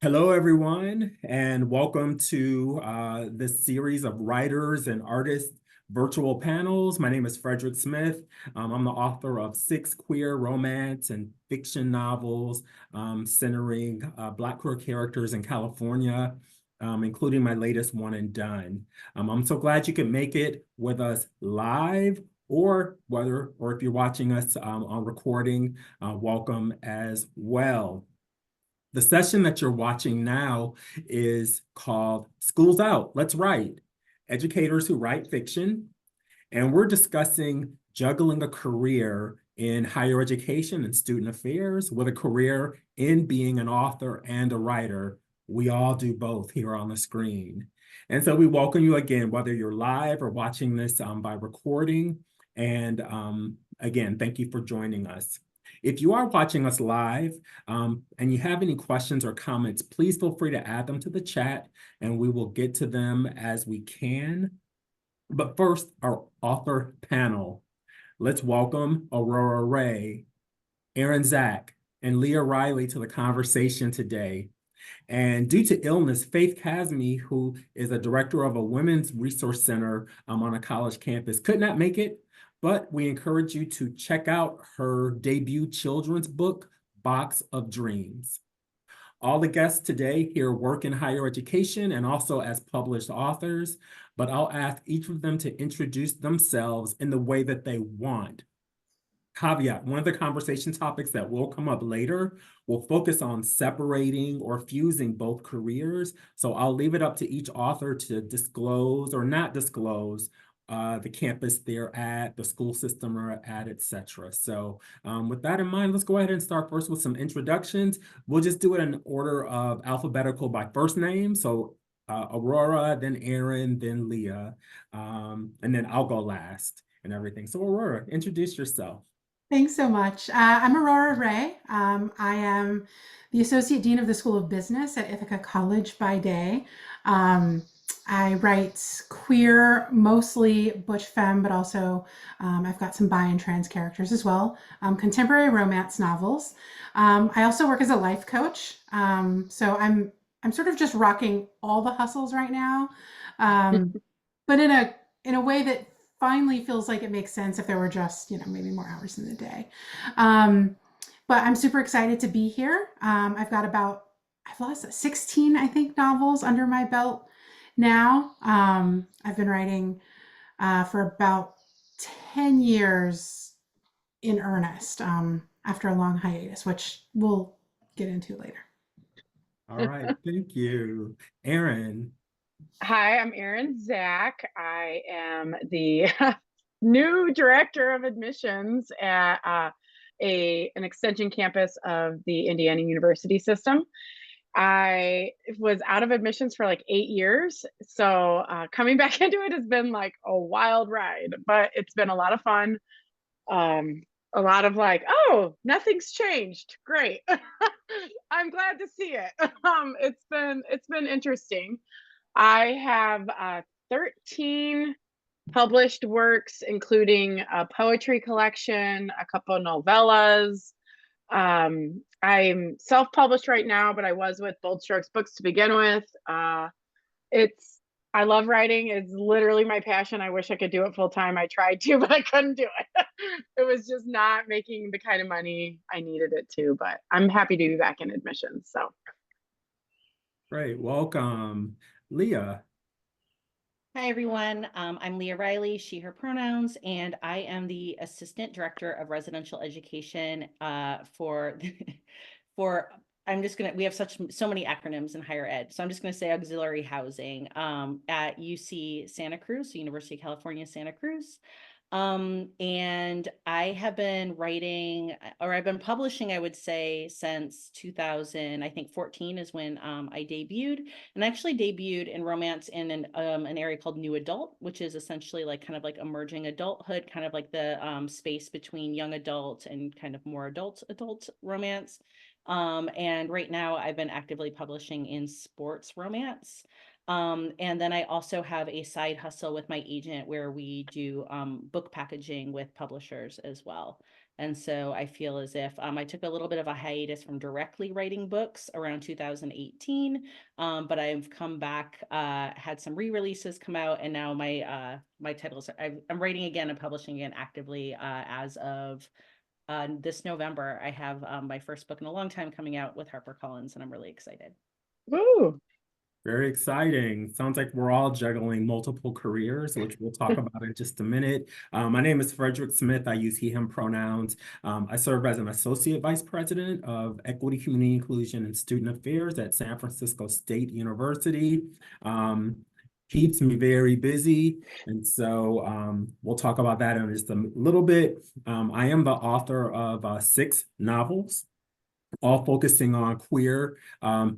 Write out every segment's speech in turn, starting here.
Hello, everyone, and welcome to this series of writers and artists virtual panels. My name is Frederick Smith. I'm the author of 6 queer romance and fiction novels centering Black queer characters in California, including my latest One and Done. I'm so glad you could make it with us live, or if you're watching us on recording, welcome as well. The session that you're watching now is called School's Out, Let's Write, Educators Who Write Fiction. And we're discussing juggling a career in higher education and student affairs with a career in being an author and a writer. We all do both here on the screen. And so we welcome you again, whether you're live or watching this by recording. And again, thank you for joining us. If you are watching us live and you have any questions or comments, please feel free to add them to the chat and we will get to them as we can. But first, our author panel. Let's welcome Aurora Rey, Erin Zak, and Lia Riley to the conversation today. And due to illness, Faith Kazmi, who is a director of a women's resource center on a college campus, could not make it, but we encourage you to check out her debut children's book, Box of Dreams. All the guests today here work in higher education and also as published authors, but I'll ask each of them to introduce themselves in the way that they want. Caveat, one of the conversation topics that will come up later will focus on separating or fusing both careers. So I'll leave it up to each author to disclose or not disclose the campus they're at, the school system they're at, etc. So with that in mind, let's go ahead and start first with some introductions. We'll just do it in order of alphabetical by first name. So Aurora, then Erin, then Lia, and then I'll go last and everything. So Aurora, introduce yourself. Thanks so much. I'm Aurora Rey. I am the Associate Dean of the School of Business at Ithaca College by day. Um, I write queer, mostly butch femme, but also I've got some bi and trans characters as well, contemporary romance novels. I also work as a life coach. So I'm sort of just rocking all the hustles right now, um, but in a way that finally feels like it makes sense if there were just, maybe more hours in the day. Um, but I'm super excited to be here. I've lost 16, I think, novels under my belt now. I've been writing for about 10 years in earnest after a long hiatus, which we'll get into later. All right, thank you. Erin. Hi, I'm Erin Zak. I am the new director of admissions at an extension campus of the Indiana University system. I was out of admissions for like 8 years. So coming back into it has been like a wild ride, but it's been a lot of fun. A lot of like, oh, nothing's changed. Great. I'm glad to see it. It's been interesting. I have 13 published works, including a poetry collection, a couple of novellas. I'm self-published right now, but I was with Bold Strokes Books to begin with. It's I love writing. It's literally my passion. I wish I could do it full time. I tried to, but I couldn't do it. It was just not making the kind of money I needed it to. But I'm happy to be back in admissions. So Great, welcome. Lia. Hi, everyone. I'm Lia Riley, she, her pronouns, and I am the Assistant Director of Residential Education for, we have so many acronyms in higher ed. So I'm just going to say auxiliary housing at UC Santa Cruz, so University of California, Santa Cruz. And I have been writing, or I've been publishing, I would say, since 2000, I think 14 is when I debuted, and I actually debuted in romance in an area called New Adult, which is essentially like kind of like emerging adulthood, kind of like the space between young adult and kind of more adult romance. And right now I've been actively publishing in sports romance. And then I also have a side hustle with my agent where we do book packaging with publishers as well. And so I feel as if I took a little bit of a hiatus from directly writing books around 2018, but I've come back, had some re-releases come out, and now my titles, I'm writing again and publishing again actively as of this November. I have my first book in a long time coming out with HarperCollins, and I'm really excited. Woo! Very exciting. Sounds like we're all juggling multiple careers, which we'll talk about in just a minute. My name is Frederick Smith. I use he, him pronouns. I serve as an Associate Vice President of Equity, Community Inclusion, and Student Affairs at San Francisco State University. Keeps me very busy. And so we'll talk about that in just a little bit. I am the author of 6 novels, all focusing on queer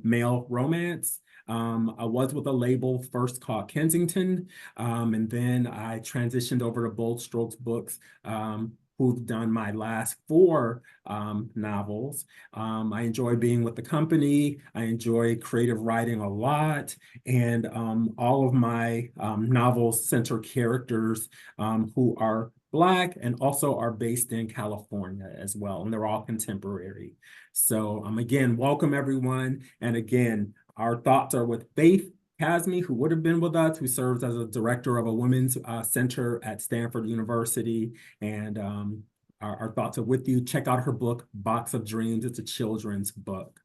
male romance. I was with a label first called Kensington, and then I transitioned over to Bold Strokes Books, who've done my last 4 novels. I enjoy being with the company. I enjoy creative writing a lot, and all of my novels center characters who are Black and also are based in California as well, and they're all contemporary. So again, welcome everyone. And again, our thoughts are with Faith Kazmi, who would have been with us, who serves as a director of a women's center at Stanford University. And our thoughts are with you. Check out her book, Box of Dreams. It's a children's book.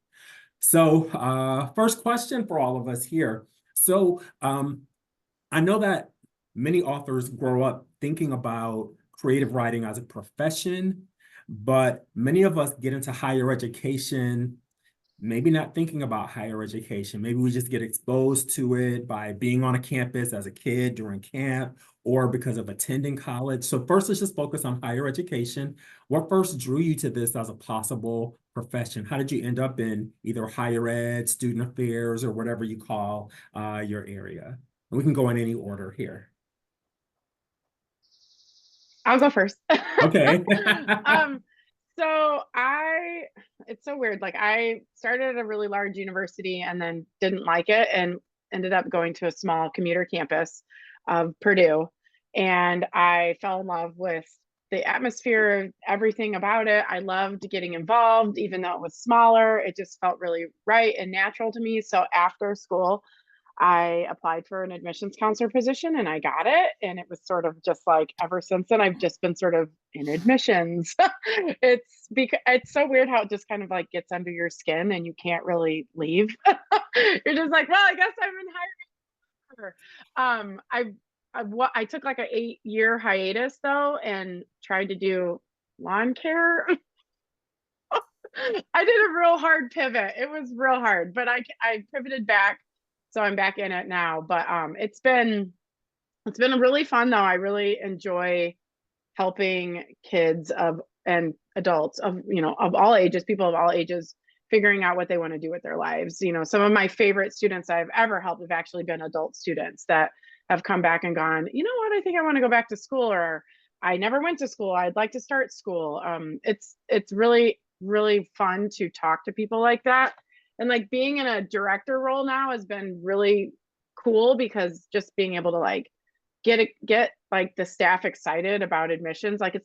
So first question for all of us here. So I know that many authors grow up thinking about creative writing as a profession, but many of us get into higher education maybe not thinking about higher education. Maybe we just get exposed to it by being on a campus as a kid during camp or because of attending college. So first, let's just focus on higher education. What first drew you to this as a possible profession? How did you end up in either higher ed, student affairs, or whatever you call your area? And we can go in any order here. I'll go first. Okay. So it's so weird. Like I started at a really large university and then didn't like it and ended up going to a small commuter campus of Purdue. And I fell in love with the atmosphere, everything about it. I loved getting involved, even though it was smaller. It just felt really right and natural to me. So after school, I applied for an admissions counselor position and I got it. And it was sort of just like ever since then, I've just been sort of in admissions. It's so weird how it just kind of like gets under your skin and you can't really leave. You're just like, well, I guess I'm in higher. I took like an 8-year hiatus though and tried to do lawn care. I did a real hard pivot. It was real hard, but I pivoted back. So I'm back in it now, but it's been really fun though. I really enjoy helping kids and adults of all ages, people of all ages, figuring out what they want to do with their lives. Some of my favorite students I've ever helped have actually been adult students that have come back and gone, you know what, I think I want to go back to school, or I never went to school, I'd like to start school. It's really, really fun to talk to people like that. And like being in a director role now has been really cool because just being able to like get like the staff excited about admissions. Like it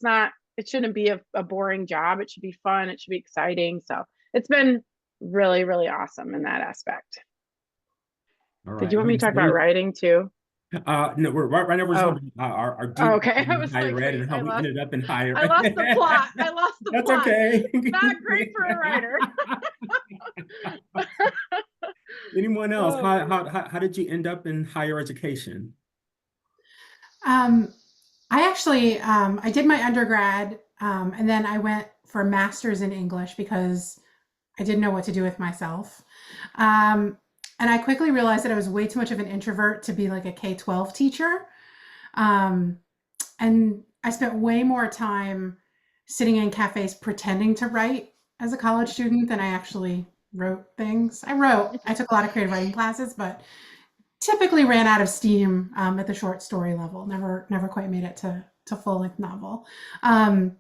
shouldn't be a boring job. It should be fun. It should be exciting. So it's been really, really awesome in that aspect. All right. Did you want me to talk about writing too? No, we're right now. We're just our deep okay. I was higher like, ed and how we ended up in higher. I lost the plot. I lost the That's plot. okay. Not great for a writer. Anyone else? How did you end up in higher education? I actually I did my undergrad and then I went for a master's in English because I didn't know what to do with myself. And I quickly realized that I was way too much of an introvert to be like a K-12 teacher. And I spent way more time sitting in cafes pretending to write as a college student than I actually wrote things. I took a lot of creative writing classes, but typically ran out of steam at the short story level. Never quite made it to full length novel. And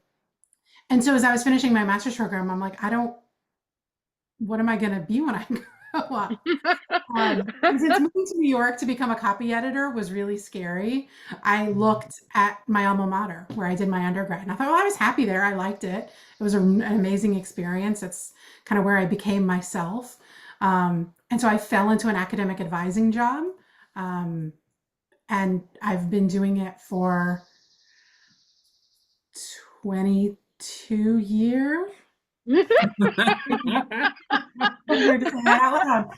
so as I was finishing my master's program, I'm like, what am I going to be when I Well, and since moving to New York to become a copy editor was really scary, I looked at my alma mater where I did my undergrad, and I thought, well, I was happy there. I liked it. It was an amazing experience. It's kind of where I became myself. And so I fell into an academic advising job. Um, and I've been doing it for 22 years. Weird to say that out loud.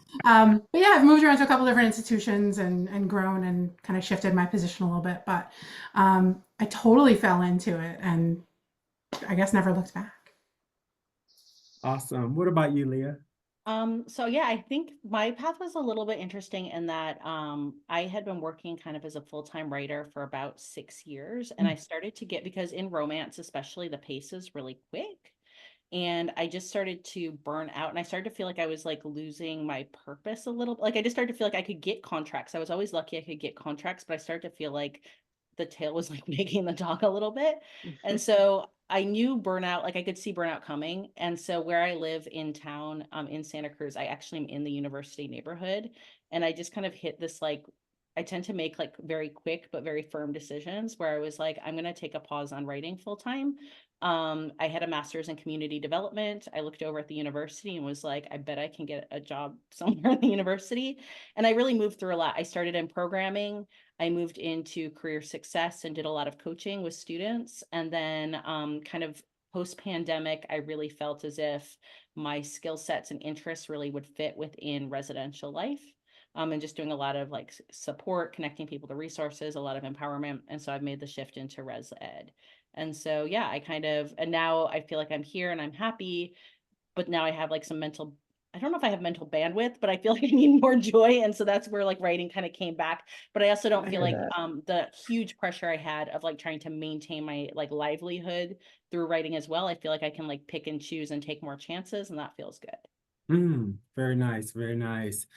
But yeah, I've moved around to a couple different institutions and grown and kind of shifted my position a little bit. But I totally fell into it and I guess never looked back. Awesome. What about you, Lia? So yeah, I think my path was a little bit interesting in that I had been working kind of as a full-time writer for about 6 years, and I started to get, because in romance especially, the pace is really quick. And I just started to burn out, and I started to feel like I was like losing my purpose a little. Like I just started to feel like I could get contracts. I was always lucky I could get contracts, but I started to feel like the tail was like making the dog a little bit. And so I knew burnout, like I could see burnout coming. And so where I live in town, in Santa Cruz, I actually am in the university neighborhood. And I just kind of hit this like, I tend to make like very quick but very firm decisions where I was like, I'm going to take a pause on writing full time. I had a master's in community development. I looked over at the university and was like, I bet I can get a job somewhere in the university. And I really moved through a lot. I started in programming. I moved into career success and did a lot of coaching with students. And then kind of post-pandemic, I really felt as if my skill sets and interests really would fit within residential life. And just doing a lot of like support, connecting people to resources, a lot of empowerment. And so I've made the shift into res ed. And so, yeah, and now I feel like I'm here and I'm happy, but now I have like some I don't know if I have mental bandwidth, but I feel like I need more joy. And so that's where like writing kind of came back. But I also don't feel like the huge pressure I had of like trying to maintain my like livelihood through writing as well. I feel like I can like pick and choose and take more chances, and that feels good. Very nice, very nice.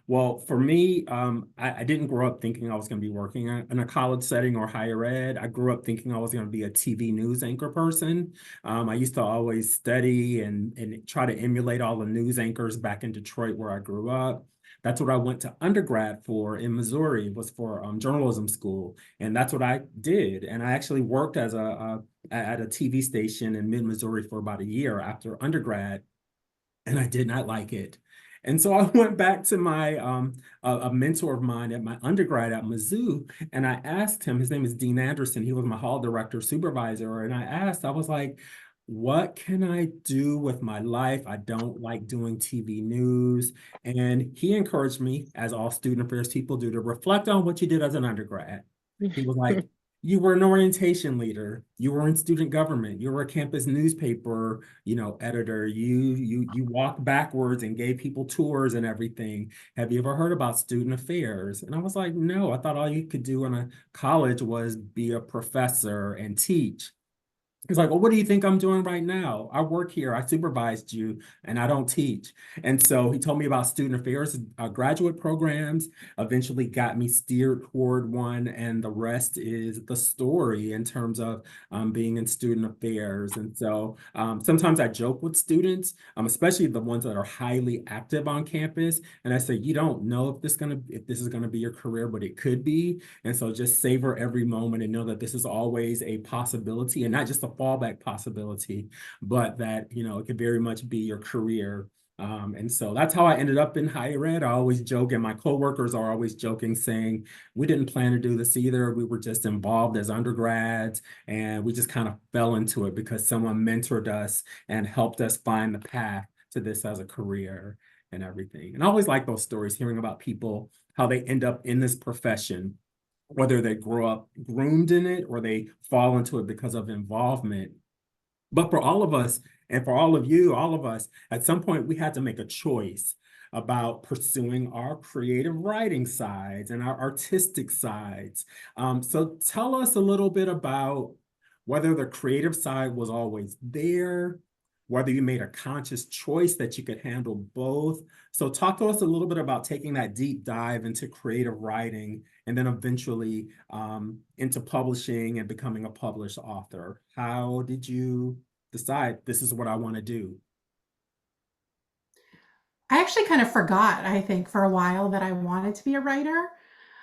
Well, for me, I didn't grow up thinking I was going to be working in a college setting or higher ed. I grew up thinking I was going to be a TV news anchor person. I used to always study and try to emulate all the news anchors back in Detroit where I grew up. That's what I went to undergrad for in Missouri, was for journalism school. And that's what I did. And I actually worked as at a TV station in mid-Missouri for about a year after undergrad, and I did not like it. And so I went back to my a mentor of mine at my undergrad at Mizzou, and I asked him, his name is Dean Anderson, he was my hall director supervisor, and I was like, what can I do with my life? I don't like doing TV news. And he encouraged me, as all student affairs people do, to reflect on what you did as an undergrad. He was like, you were an orientation leader, you were in student government, you were a campus newspaper, editor, you walked backwards and gave people tours and everything. Have you ever heard about student affairs? And I was like, no, I thought all you could do in a college was be a professor and teach. He's like, well, what do you think I'm doing right now? I work here, I supervised you, and I don't teach. And so he told me about student affairs, graduate programs, eventually got me steered toward one, and the rest is the story in terms of being in student affairs. And so sometimes I joke with students, especially the ones that are highly active on campus, and I say, you don't know if this is gonna be your career, but it could be. And so just savor every moment and know that this is always a possibility, and not just a fallback possibility, but that, it could very much be your career. And so that's how I ended up in higher ed. I always joke, and my coworkers are always joking, saying, we didn't plan to do this either. We were just involved as undergrads, and we just kind of fell into it because someone mentored us and helped us find the path to this as a career and everything. And I always like those stories, hearing about people, how they end up in this profession, whether they grow up groomed in it or they fall into it because of involvement. But for all of us, and for all of you, all of us, at some point we had to make a choice about pursuing our creative writing sides and our artistic sides. So tell us a little bit about whether the creative side was always there, whether you made a conscious choice that you could handle both. So talk to us a little bit about taking that deep dive into creative writing and then eventually into publishing and becoming a published author. How did you decide this is what I want to do? I actually kind of forgot, I think, for a while that I wanted to be a writer.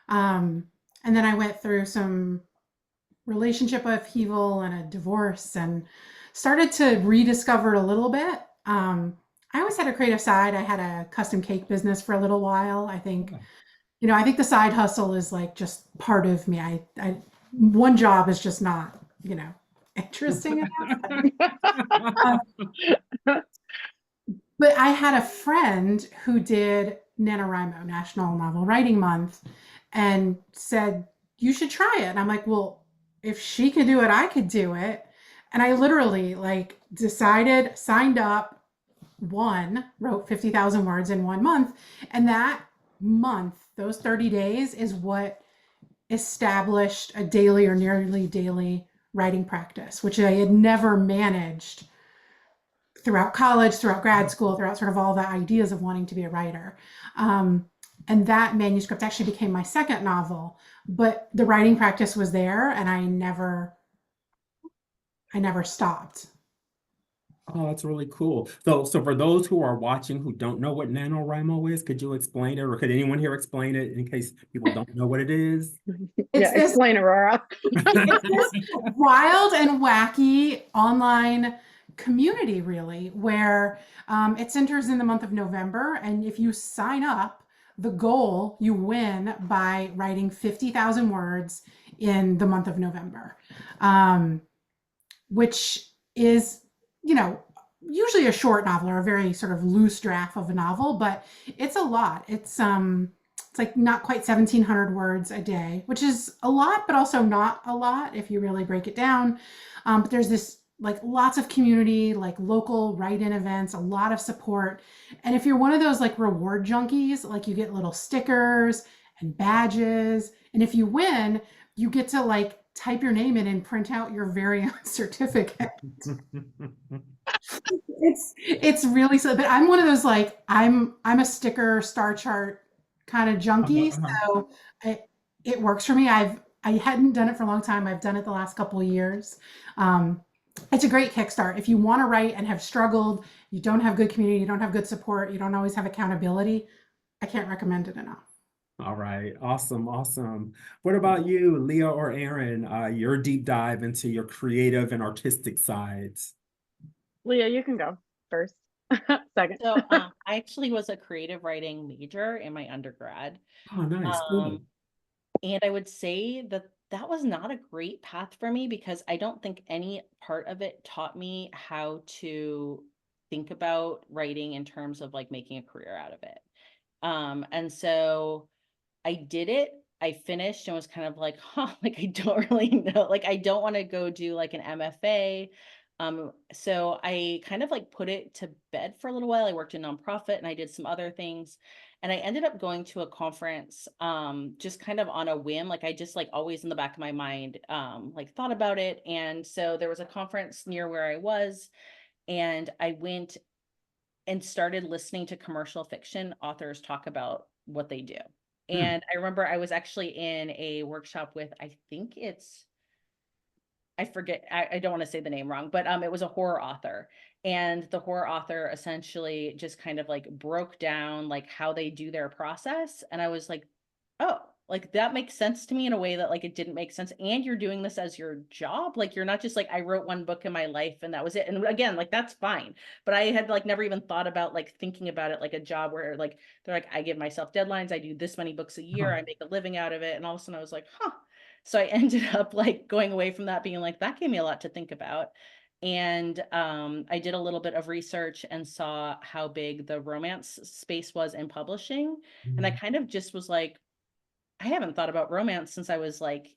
Um, and then I went through some relationship upheaval and a divorce and started to rediscover it a little bit. I always had a creative side. I had a custom cake business for a little while. I think, I think the side hustle is like just part of me. One job is just not, interesting enough. Uh, but I had a friend who did NaNoWriMo, National Novel Writing Month, and said, you should try it. And I'm like, well, if she could do it, I could do it. And I literally like decided, signed up, wrote 50,000 words in 1 month. And that month, those 30 days is what established a daily or nearly daily writing practice, which I had never managed throughout college, throughout grad school, throughout sort of all the ideas of wanting to be a writer. Um, and that manuscript actually became my second novel, but the writing practice was there and I never stopped. Oh, that's really cool. So for those who are watching who don't know what NaNoWriMo is, could you explain it, or could anyone here explain it in case people don't know what it is? It's this Explain, Aurora. it's this wild and wacky online community, really, where it centers in the month of November. And if you sign up, the goal you win by writing 50,000 words in the month of November, which is, usually a short novel or a very sort of loose draft of a novel, but it's a lot. It's like not quite 1,700 words a day, which is a lot, but also not a lot if you really break it down. But there's this like lots of community, like local write-in events, a lot of support. And if you're one of those like reward junkies, like you get little stickers and badges. And if you win, you get to like type your name in and print out your very own certificate. It's really so, but I'm one of those like I'm a sticker star chart kind of junkie, Uh-huh. so it works for me. I hadn't done it for a long time. I've done it the last couple of years. Um, it's a great kickstart if you want to write and have struggled. You don't have good community, you don't have good support, you don't always have accountability. I can't recommend it enough. All right, awesome, awesome. What about you, Leah or Erin? Your deep dive into your creative and artistic sides. Leah, you can go first. Second. So I actually was a creative writing major in my undergrad. Oh, nice, cool. And I would say that that was not a great path for me because I don't think any part of it taught me how to think about writing in terms of like making a career out of it. And so I did it. I finished and was kind of like, huh, like I don't really know. Like I don't want to go do like an MFA. So I kind of like put it to bed for a little while. I worked in nonprofit and I did some other things. And I ended up going to a conference just kind of on a whim. Like I just like always in the back of my mind like thought about it. And so there was a conference near where I was, and I went and started listening to commercial fiction authors talk about what they do. Hmm. And I remember I was actually in a workshop with, I think it's, I forget, I don't want to say the name wrong, but it was a horror author. And the horror author essentially just kind of like broke down like how they do their process. And I was like, oh, like that makes sense to me in a way that like it didn't make sense. And you're doing this as your job. Like you're not just like, I wrote one book in my life and that was it. And again, like that's fine. But I had like never even thought about like thinking about it like a job where like they're like, I give myself deadlines, I do this many books a year, I make a living out of it. And all of a sudden I was like, huh. So I ended up like going away from that being like, that gave me a lot to think about. And I did a little bit of research and saw how big the romance space was in publishing. And I kind of just was like, I haven't thought about romance since I was like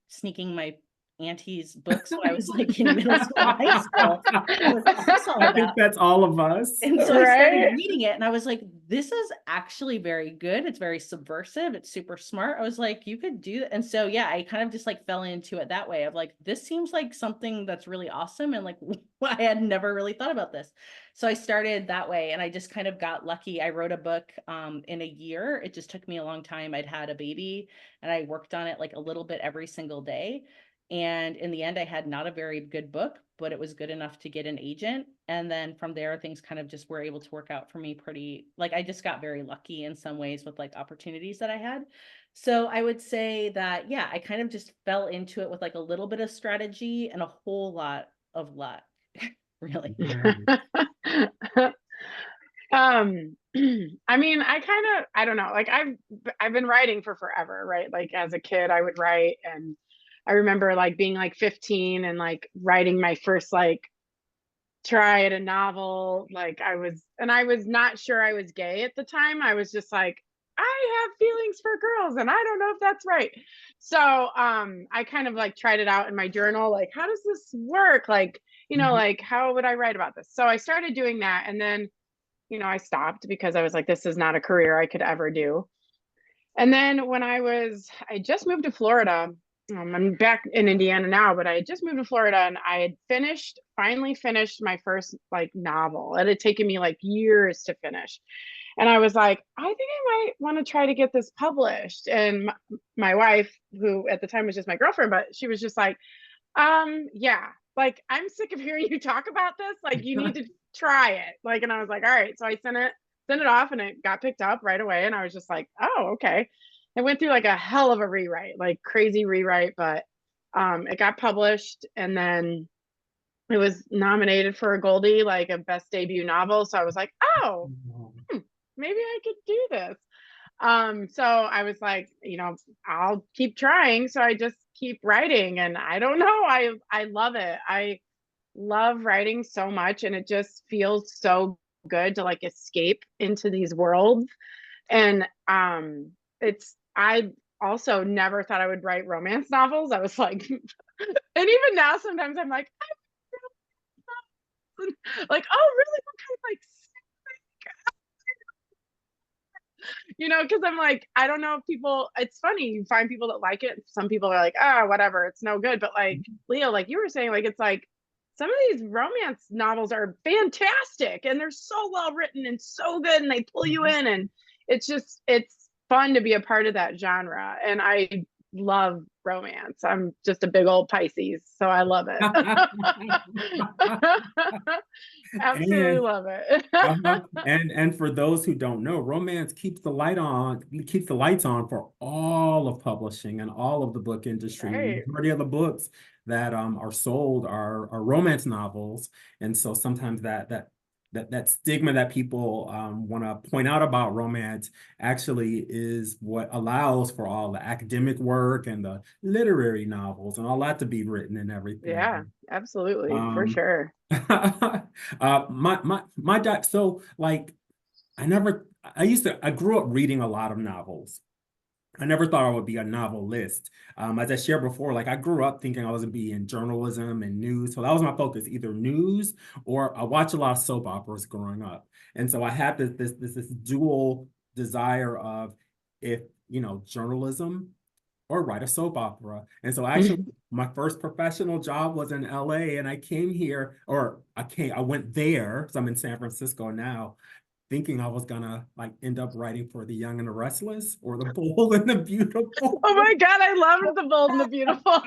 sneaking my auntie's books when I was like in middle school, high school. I was like, what's this all I think about? that's all of us. And so I started Right? reading it and I was like, this is actually very good. It's very subversive. It's super smart. I was like, you could do that. And so, yeah, I kind of just like fell into it that way of like, this seems like something that's really awesome. And like, I had never really thought about this. So I started that way and I just kind of got lucky. I wrote a book in a year. It just took me a long time. I'd had a baby and I worked on it like a little bit every single day. And in the end, I had not a very good book, but it was good enough to get an agent. And then from there, things kind of just were able to work out for me pretty, like I just got very lucky in some ways with like opportunities that I had. So I would say that, yeah, I kind of just fell into it with like a little bit of strategy and a whole lot of luck, really. I mean, I don't know, like I've been writing for forever, right? Like as a kid, I would write, and I remember like being like 15 and like writing my first like try at a novel. Like I was not sure I was gay at the time. I was just like, I have feelings for girls and I don't know if that's right. So I kind of like tried it out in my journal, like, how does this work? Like, like how would I write about this? So I started doing that, and then I stopped because I was like, this is not a career I could ever do. And then when I just moved to Florida. I'm back in Indiana now, but I had just moved to Florida, and I had finally finished my first like novel. It had taken me like years to finish. And I was like, I think I might want to try to get this published. And my wife, who at the time was just my girlfriend, but she was just like, yeah, like I'm sick of hearing you talk about this. Like you need to try it. Like, and I was like, all right. So I sent it off, and it got picked up right away. And I was just like, oh, okay. It went through like a hell of a rewrite, like crazy rewrite, but it got published, and then it was nominated for a Goldie, like a best debut novel. So I was like, oh, maybe I could do this. So I was like, I'll keep trying. So I just keep writing, and I don't know, I love it. I love writing so much, and it just feels so good to like escape into these worlds. And I also never thought I would write romance novels. I was like, and even now sometimes I'm like, like, oh really, what kind of like, because I'm like, I don't know if people, it's funny, you find people that like it. Some people are like, whatever, it's no good. But like Leo, like you were saying, like it's like some of these romance novels are fantastic, and they're so well written and so good, and they pull you in, and it's fun to be a part of that genre. And I love romance. I'm just a big old Pisces, so I love it. Absolutely love it. And for those who don't know, romance keeps the lights on for all of publishing and all of the book industry. Right. The majority of the books that are sold are romance novels. And so sometimes that stigma that people want to point out about romance actually is what allows for all the academic work and the literary novels and all that to be written and everything. Yeah, absolutely, for sure. My dad, so like I grew up reading a lot of novels. I never thought I would be a novelist. As I shared before, like I grew up thinking I was gonna be in journalism and news. So that was my focus, either news, or I watched a lot of soap operas growing up. And so I had this dual desire of, if journalism or write a soap opera. And so actually my first professional job was in LA, and I came here, or I went there, so I'm in San Francisco now, thinking I was gonna like end up writing for The Young and the Restless or The Bold and the Beautiful. Oh my God, I loved The Bold and the Beautiful.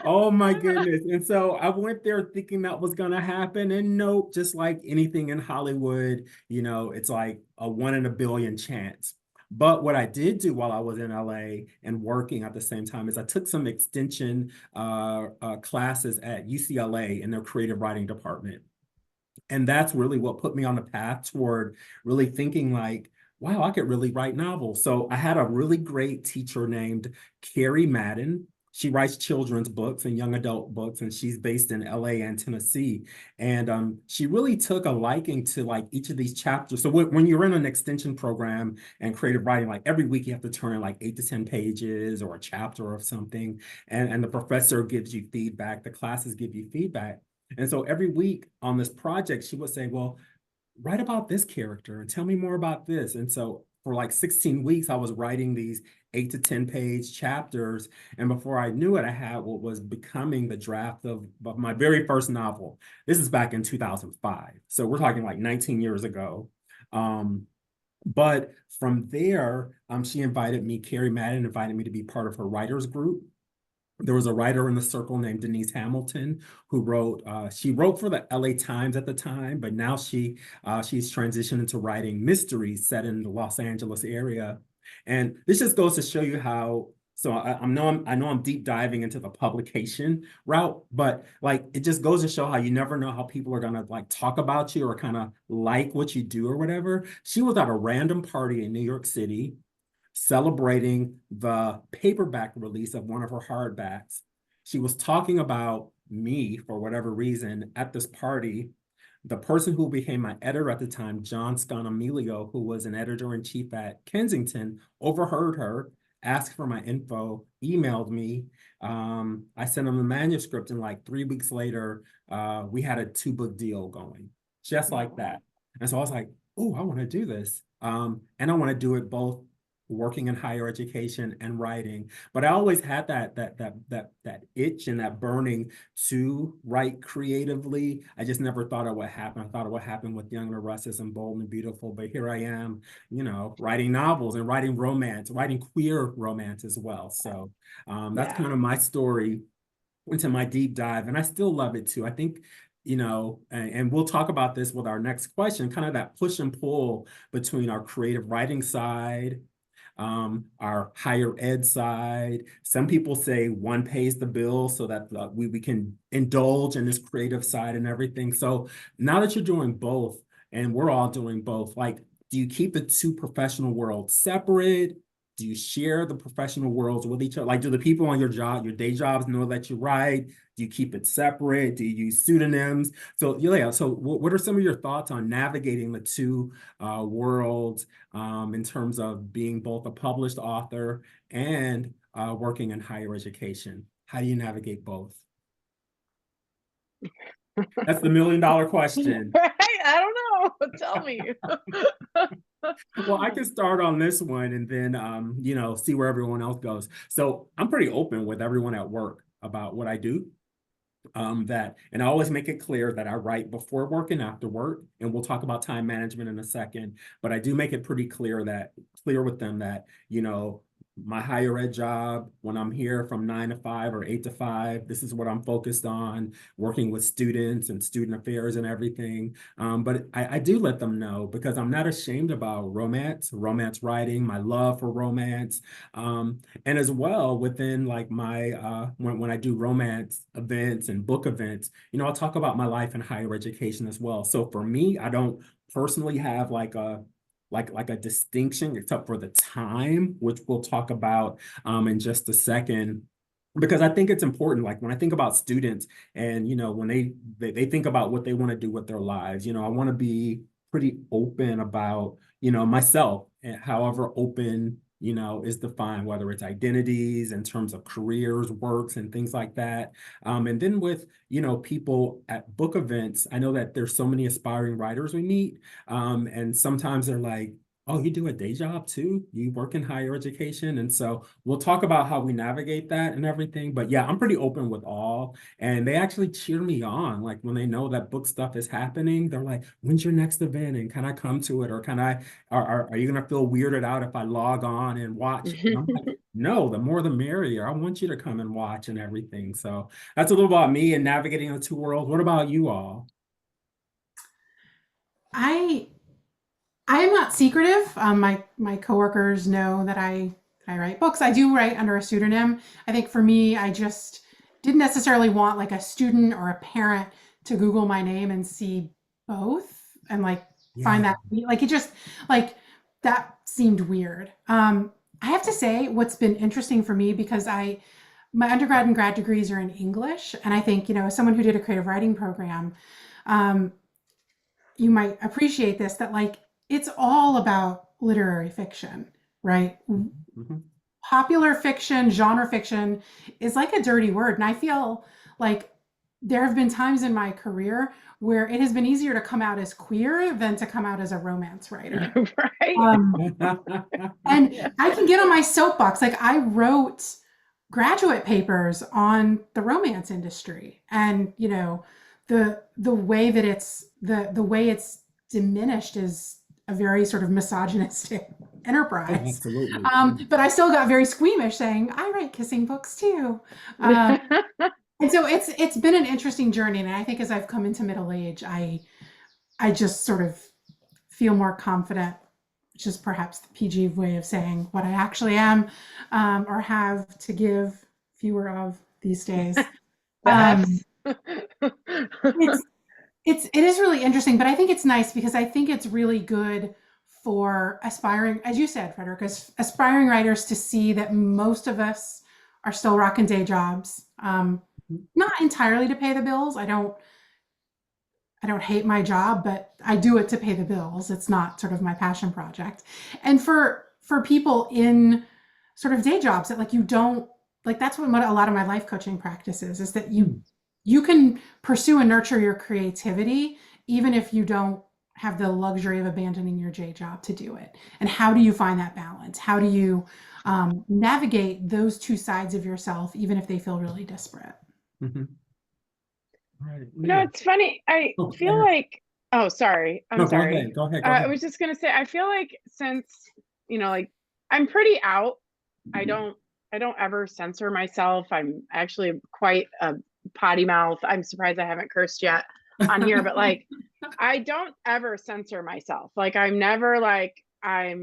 Oh my goodness. And so I went there thinking that was gonna happen, and nope, just like anything in Hollywood, it's like a 1 in a billion chance. But what I did do while I was in LA and working at the same time is I took some extension classes at UCLA in their creative writing department. And that's really what put me on the path toward really thinking like, wow, I could really write novels. So I had a really great teacher named Carrie Madden. She writes children's books and young adult books, and she's based in LA and Tennessee. And she really took a liking to like each of these chapters. So when you're in an extension program and creative writing, like every week you have to turn in like 8 to 10 pages or a chapter of something. And the professor gives you feedback, the classes give you feedback. And so every week on this project, she would say, well, write about this character and tell me more about this. And so for like 16 weeks, I was writing these 8 to 10 page chapters. And before I knew it, I had what was becoming the draft of my very first novel. This is back in 2005. So we're talking like 19 years ago. But from there, Carrie Madden invited me to be part of her writers group. There was a writer in the circle named Denise Hamilton who wrote, she wrote for the LA Times at the time, but now she's transitioned into writing mysteries set in the Los Angeles area. And this just goes to show you how, so I know I'm deep diving into the publication route, but like it just goes to show how you never know how people are gonna like talk about you or kind of like what you do or whatever. She was at a random party in New York City celebrating the paperback release of one of her hardbacks. She was talking about me for whatever reason at this party. The person who became my editor at the time, John Scanamilio, who was an editor-in-chief at Kensington, overheard her, asked for my info, emailed me. I sent him the manuscript, and like 3 weeks later, we had a 2-book deal going, just like that. And so I was like, oh, I want to do this. And I want to do it both working in higher education and writing. But I always had that itch and that burning to write creatively. I just never thought it would happen. I thought it would happen with Young and Restless and Bold and Beautiful. But here I am, writing novels and writing romance, writing queer romance as well. So that's kind of my story into my deep dive. And I still love it too. I think and we'll talk about this with our next question, kind of that push and pull between our creative writing side, our higher ed side. Some people say one pays the bill so that we can indulge in this creative side and everything. So now that you're doing both, and we're all doing both, like, do you keep the two professional worlds separate? Do you share the professional worlds with each other? Like, do the people on your day jobs know that you write? Do you keep it separate? Do you use pseudonyms? So, yeah, so what are some of your thoughts on navigating the two worlds in terms of being both a published author and working in higher education? How do you navigate both? That's the $1 million question. Right? I don't know. Tell me. Well, I can start on this one and then, see where everyone else goes. So I'm pretty open with everyone at work about what I do. And I always make it clear that I write before work and after work, and we'll talk about time management in a second, but I do make it pretty clear with them that, my higher ed job, when I'm here from 9 to 5 or 8 to 5, this is what I'm focused on, working with students and student affairs and everything. But I do let them know, because I'm not ashamed about romance writing, my love for romance. And as well, within like my, when I do romance events and book events, I'll talk about my life in higher education as well. So for me, I don't personally have like a distinction, except for the time, which we'll talk about in just a second, because I think it's important. Like when I think about students and, when they think about what they want to do with their lives, I want to be pretty open about, myself, and however open, is defined, whether it's identities in terms of careers, works, and things like that. And then with, people at book events, I know that there's so many aspiring writers we meet. And sometimes they're like, oh, you do a day job too? You work in higher education? And so we'll talk about how we navigate that and everything. But yeah, I'm pretty open with all. And they actually cheer me on. Like when they know that book stuff is happening, they're like, when's your next event? And can I come to it? Or are you going to feel weirded out if I log on and watch? And I'm like, no, the more the merrier. I want you to come and watch and everything. So that's a little about me and navigating the two worlds. What about you all? I am not secretive. My coworkers know that I write books. I do write under a pseudonym. I think for me, I just didn't necessarily want like a student or a parent to Google my name and see both and like find that like it just like that seemed weird. I have to say what's been interesting for me, because my undergrad and grad degrees are in English, and I think as someone who did a creative writing program, you might appreciate this, that like it's all about literary fiction, right? Mm-hmm. Popular fiction, genre fiction is like a dirty word. And I feel like there have been times in my career where it has been easier to come out as queer than to come out as a romance writer. Right. And I can get on my soapbox. Like I wrote graduate papers on the romance industry, and the way that the way it's diminished is a very sort of misogynistic Oh, enterprise. absolutely. But I still got very squeamish saying, I write kissing books too. And so it's been an interesting journey. And I think as I've come into middle age, I just sort of feel more confident, which is perhaps the PG way of saying what I actually am, or have to give fewer of these days. That's It's it is really interesting, but I think it's nice because I think it's really good for aspiring, as you said, Frederick, as aspiring writers to see that most of us are still rocking day jobs, not entirely to pay the bills. I don't hate my job, but I do it to pay the bills. It's not sort of my passion project. And for people in sort of day jobs that like you don't like, that's what a lot of my life coaching practice is that you can pursue and nurture your creativity even if you don't have the luxury of abandoning your day job to do it. And how do you find that balance? How do you navigate those two sides of yourself, even if they feel really disparate? Mhm. Right. No, Leah. it's funny. I Oh, go feel ahead. like, oh, sorry. I'm No, go sorry. ahead. Go ahead. Go I ahead. was just gonna say, I feel like since, like I'm pretty out. I don't ever censor myself. I'm actually quite a potty mouth. I'm surprised I haven't cursed yet on here, but like I don't ever censor myself. Like I'm never like I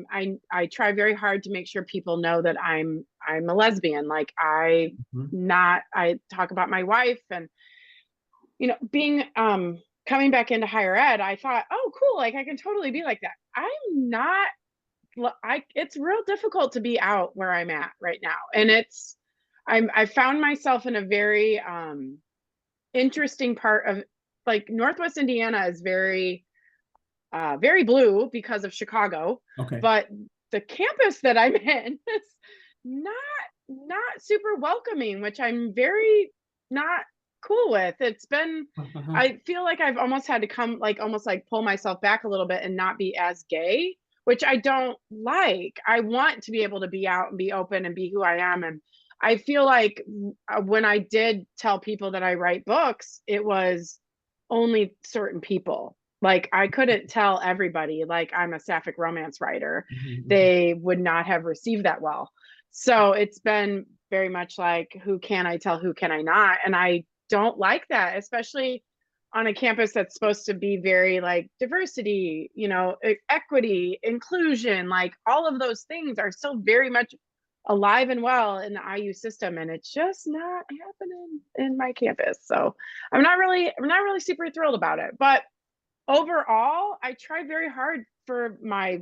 try very hard to make sure people know that I'm a lesbian. Like Mhm. I talk about my wife and being coming back into higher ed, I thought, oh cool, like I can totally be like that. I'm not it's real difficult to be out where I'm at right now. And I found myself in a very interesting part of like Northwest Indiana is very very blue because of Chicago, Okay. but the campus that I'm in is not super welcoming, which I'm very not cool with. It's been Uh-huh. I feel like I've almost had to come like almost like pull myself back a little bit and not be as gay, which I don't like. I want to be able to be out and be open and be who I am. And I feel like when I did tell people that I write books, it was only certain people. Like I couldn't tell everybody like I'm a sapphic romance writer. Mhm. They would not have received that well. So it's been very much like who can I tell, who can I not? And I don't like that, especially on a campus that's supposed to be very like diversity, equity, inclusion, like all of those things are still very much alive and well in the IU system, and it's just not happening in my campus. So I'm not really super thrilled about it. But overall, I try very hard for my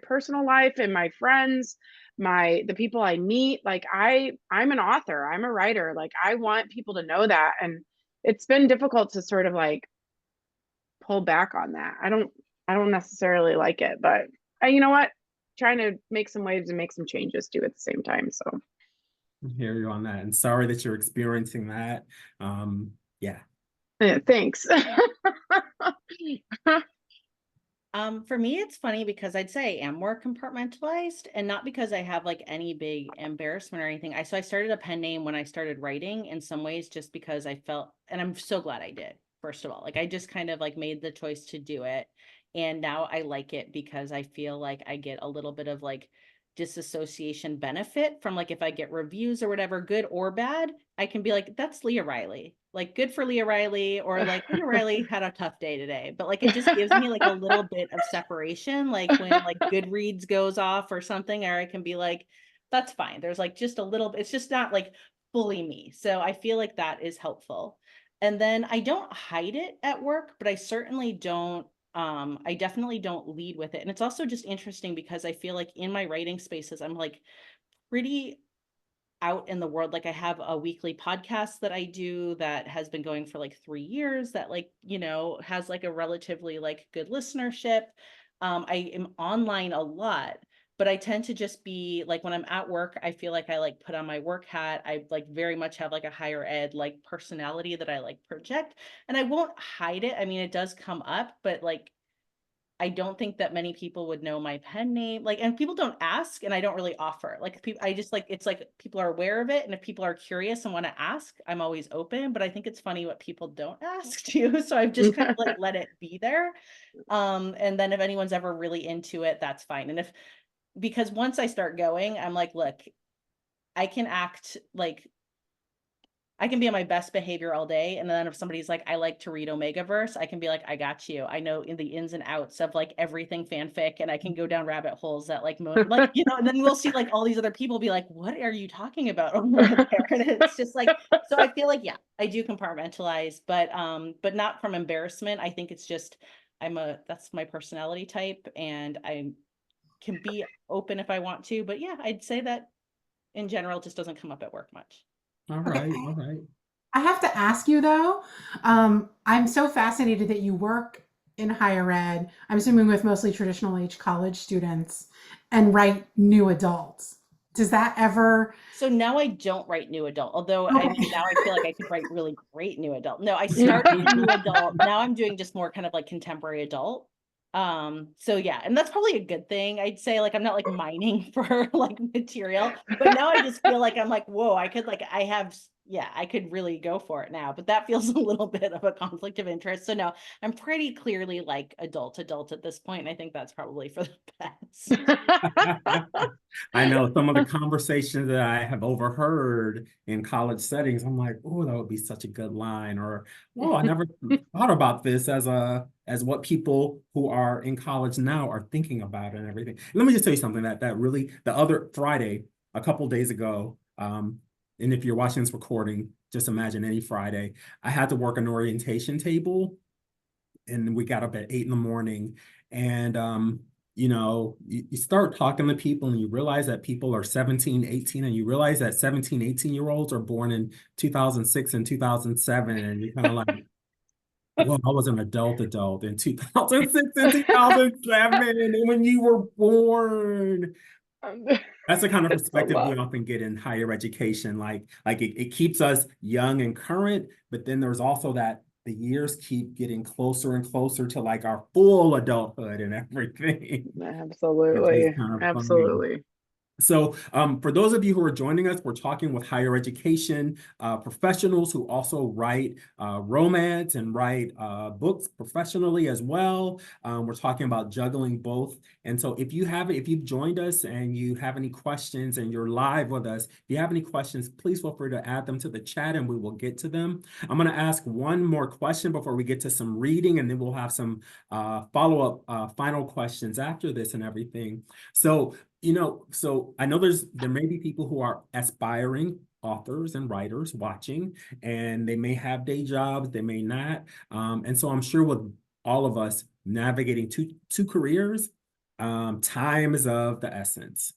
personal life and my friends, the people I meet. Like I'm an author, I'm a writer. Like I want people to know that. And it's been difficult to sort of like pull back on that. I don't necessarily like it, but you know what? Trying to make some waves and make some changes too at the same time. So I hear you on that. And sorry that you're experiencing that. Yeah. yeah, thanks. For me, it's funny because I'd say I am more compartmentalized, and not because I have like any big embarrassment or anything. So I started a pen name when I started writing in some ways, just because I felt, and I'm so glad I did, first of all, like I just kind of like made the choice to do it. And now I like it because I feel like I get a little bit of like disassociation benefit from like if I get reviews or whatever, good or bad, I can be like, that's Lia Riley. Like good for Lia Riley, or like Lia Riley had a tough day today. But like it just gives me like a little bit of separation. Like when like Goodreads goes off or something, or I can be like, that's fine. There's like just a little bit, it's just not like fully me. So I feel like that is helpful. And then I don't hide it at work, but I certainly don't I definitely don't lead with it. And it's also just interesting because I feel like in my writing spaces, I'm like pretty out in the world. Like I have a weekly podcast that I do that has been going for like 3 years that like, has like a relatively like good listenership. I am online a lot, but I tend to just be like when I'm at work, I feel like I like put on my work hat. I like very much have like a higher ed like personality that I like project, and I won't hide it. I mean, it does come up, but like I don't think that many people would know my pen name. Like, and people don't ask, and I don't really offer. Like, people, I just like, it's like people are aware of it, and if people are curious and want to ask, I'm always open. But I think it's funny what people don't ask too. So I've just kind of like let it be there. And then if anyone's ever really into it, that's fine. And because once I start going, I'm like, look, I can act like I can be on my best behavior all day. And then if somebody's like, I like to read Omegaverse, I can be like, I got you. I know in the ins and outs of like everything fanfic, and I can go down rabbit holes that like, and then we'll see like all these other people be like, what are you talking about over there? And it's just like, so I feel like, yeah, I do compartmentalize, but not from embarrassment. I think it's just, that's my personality type, and I can be open if I want to, but yeah, I'd say that in general, it just doesn't come up at work much. All Okay. right, all right. I have to ask you though, I'm so fascinated that you work in higher ed, I'm assuming with mostly traditional age college students, and write new adults. Does that ever? So now I don't write new adult, although I Okay. mean, now I feel like I could write really great new adult. No, I started in new adult. Now I'm doing just more kind of like contemporary adult. So yeah, and that's probably a good thing. I'd say like I'm not like mining for like material, but now I just feel like I'm like, whoa, I could like I could really go for it now, but that feels a little bit of a conflict of interest. So no, I'm pretty clearly like adult at this point, and I think that's probably for the best. I know some of the conversations that I have overheard in college settings. I'm like, oh, that would be such a good line. Or, oh, I never thought about this as what people who are in college now are thinking about and everything. Let me just tell you something that really the other Friday, a couple days ago, and if you're watching this recording, just imagine any Friday, I had to work an orientation table, and we got up at 8 in the morning, and you start talking to people and you realize that people are 17, 18, and you realize that 17, 18-year-olds are born in 2006 and 2007, and you're kind of like, well, I was an adult in 2006 and 2007, and when you were born. That's the kind of perspective we often get in higher education. Like it keeps us young and current, but then there's also that the years keep getting closer and closer to like our full adulthood and everything. Which is Absolutely. kind of funny. Absolutely. So for those of you who are joining us, we're talking with higher education professionals who also write romance and write books professionally as well. We're talking about juggling both. And so if you've joined us and you have any questions and you're live with us, if you have any questions, please feel free to add them to the chat and we will get to them. I'm going to ask one more question before we get to some reading, and then we'll have some follow-up final questions after this and everything. So so I know there may be people who are aspiring authors and writers watching, and they may have day jobs, they may not. And so I'm sure with all of us navigating two careers, time is of the essence.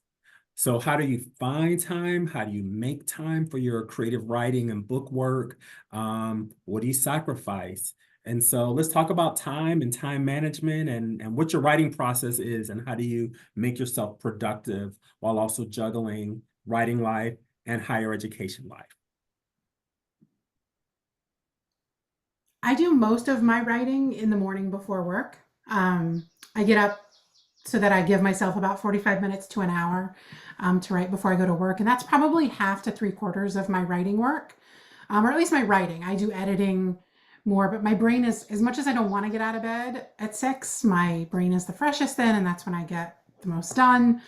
So how do you find time? How do you make time for your creative writing and book work? What do you sacrifice? And so let's talk about time and time management and what your writing process is and how do you make yourself productive while also juggling writing life and higher education life. I do most of my writing in the morning before work. I get up so that I give myself about 45 minutes to an hour to write before I go to work. And that's probably half to 3/4 of my writing work, or at least my writing. I do editing more, but my brain is, as much as I don't want to get out of bed at 6, my brain is the freshest then, and that's when I get the most done.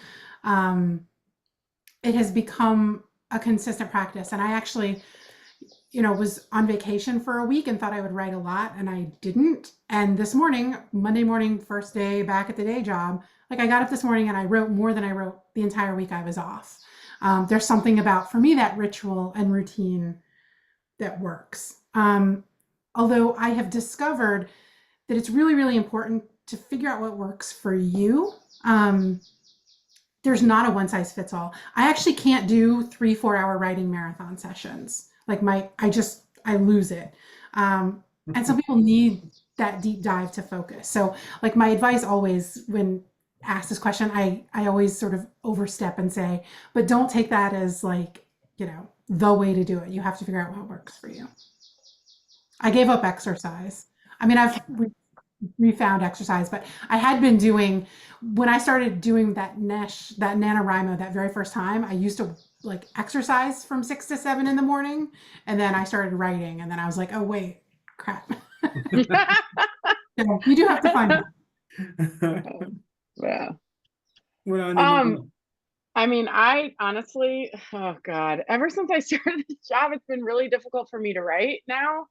It has become a consistent practice. And I actually, was on vacation for a week and thought I would write a lot, and I didn't. And this morning, Monday morning, first day back at the day job, like I got up this morning and I wrote more than I wrote the entire week I was off. There's something about, for me, that ritual and routine that works. Although I have discovered that it's really, really important to figure out what works for you. There's not a one size fits all. I actually can't do 3-4 hour writing marathon sessions. Like I lose it. And some people need that deep dive to focus. So like my advice always when asked this question, I always sort of overstep and say, but don't take that as like, the way to do it. You have to figure out what works for you. I gave up exercise. I mean, refound exercise, but I had been doing, when I started doing that NaNoWriMo that very first time, I used to like exercise from 6 to 7 in the morning. And then I started writing. And then I was like, oh, wait, crap. So you do have to find Yeah. Well, I Um, mean, I mean, I honestly, oh God, ever since I started this job, it's been really difficult for me to write now.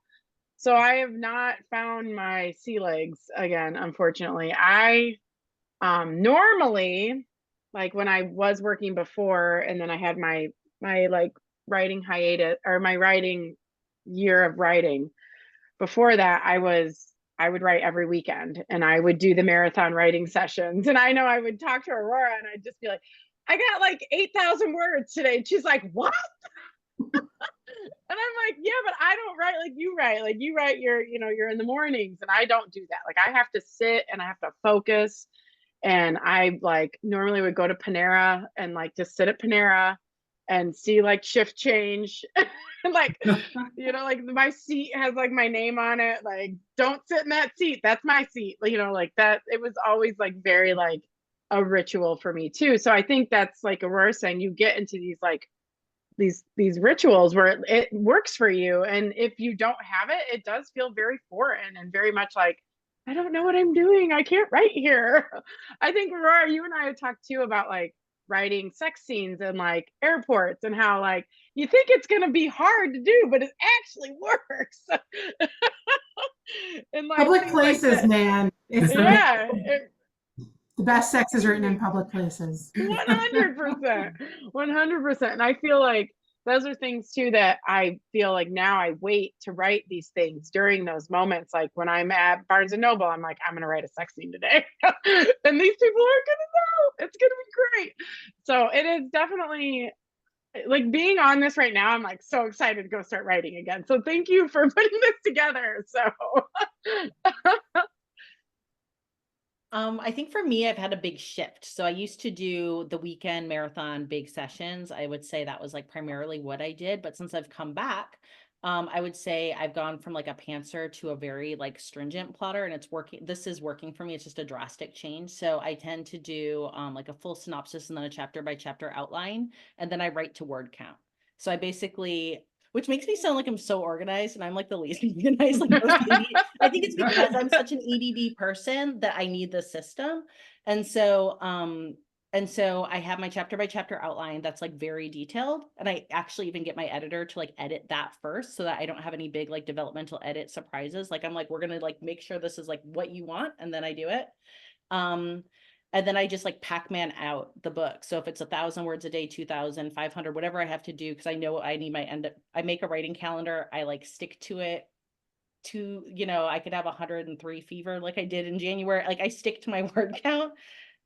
So I have not found my sea legs again, unfortunately. I normally, like when I was working before and then I had my like writing hiatus or my writing year of writing. Before that, I would write every weekend and I would do the marathon writing sessions. And I know I would talk to Aurora and I'd just be like, I got like 8,000 words today. And she's like, what? And I'm like, yeah, but I don't write like you write. Like you write your, you're in the mornings and I don't do that. Like I have to sit and I have to focus. And I like normally would go to Panera and like just sit at Panera and see like shift change. And like, like my seat has like my name on it. Like, don't sit in that seat. That's my seat. Like that. It was always like very like a ritual for me too. So I think that's like Aurora saying, you get into these like these rituals where it works for you, and if you don't have it, it does feel very foreign and very much like, I don't know what I'm doing, I can't write here. I think Aurora, you and I have talked too about like writing sex scenes and like airports and how like you think it's going to be hard to do but it actually works. And like public things like places, that. man. It's Yeah, the best sex is written in crazy. public places. 100%. 100%. And I feel like those are things too that I feel like now I wait to write these things during those moments. Like when I'm at Barnes and Noble, I'm like, I'm going to write a sex scene today. And these people are going to know. It's going to be great. So it is definitely like being on this right now. I'm like so excited to go start writing again. So thank you for putting this together. So I think for me, I've had a big shift. So I used to do the weekend marathon big sessions. I would say that was like primarily what I did. But since I've come back, I would say I've gone from like a pantser to a very like stringent plotter, and it's working. This is working for me. It's just a drastic change. So I tend to do like a full synopsis and then a chapter by chapter outline, and then I write to word count. So I basically, which makes me sound like I'm so organized, and I'm like the least organized, like most I think it's because I'm such an ADD person that I need the system. And so I have my chapter by chapter outline that's like very detailed. And I actually even get my editor to like edit that first so that I don't have any big like developmental edit surprises. Like I'm like, we're gonna like make sure this is like what you want, and then I do it. And then I just like Pac-Man out the book. So if it's 1,000 words a day, 2,000, 500, whatever I have to do, because I know I need my I make a writing calendar. I like stick to it. I could have 103 fever like I did in January. Like I stick to my word count.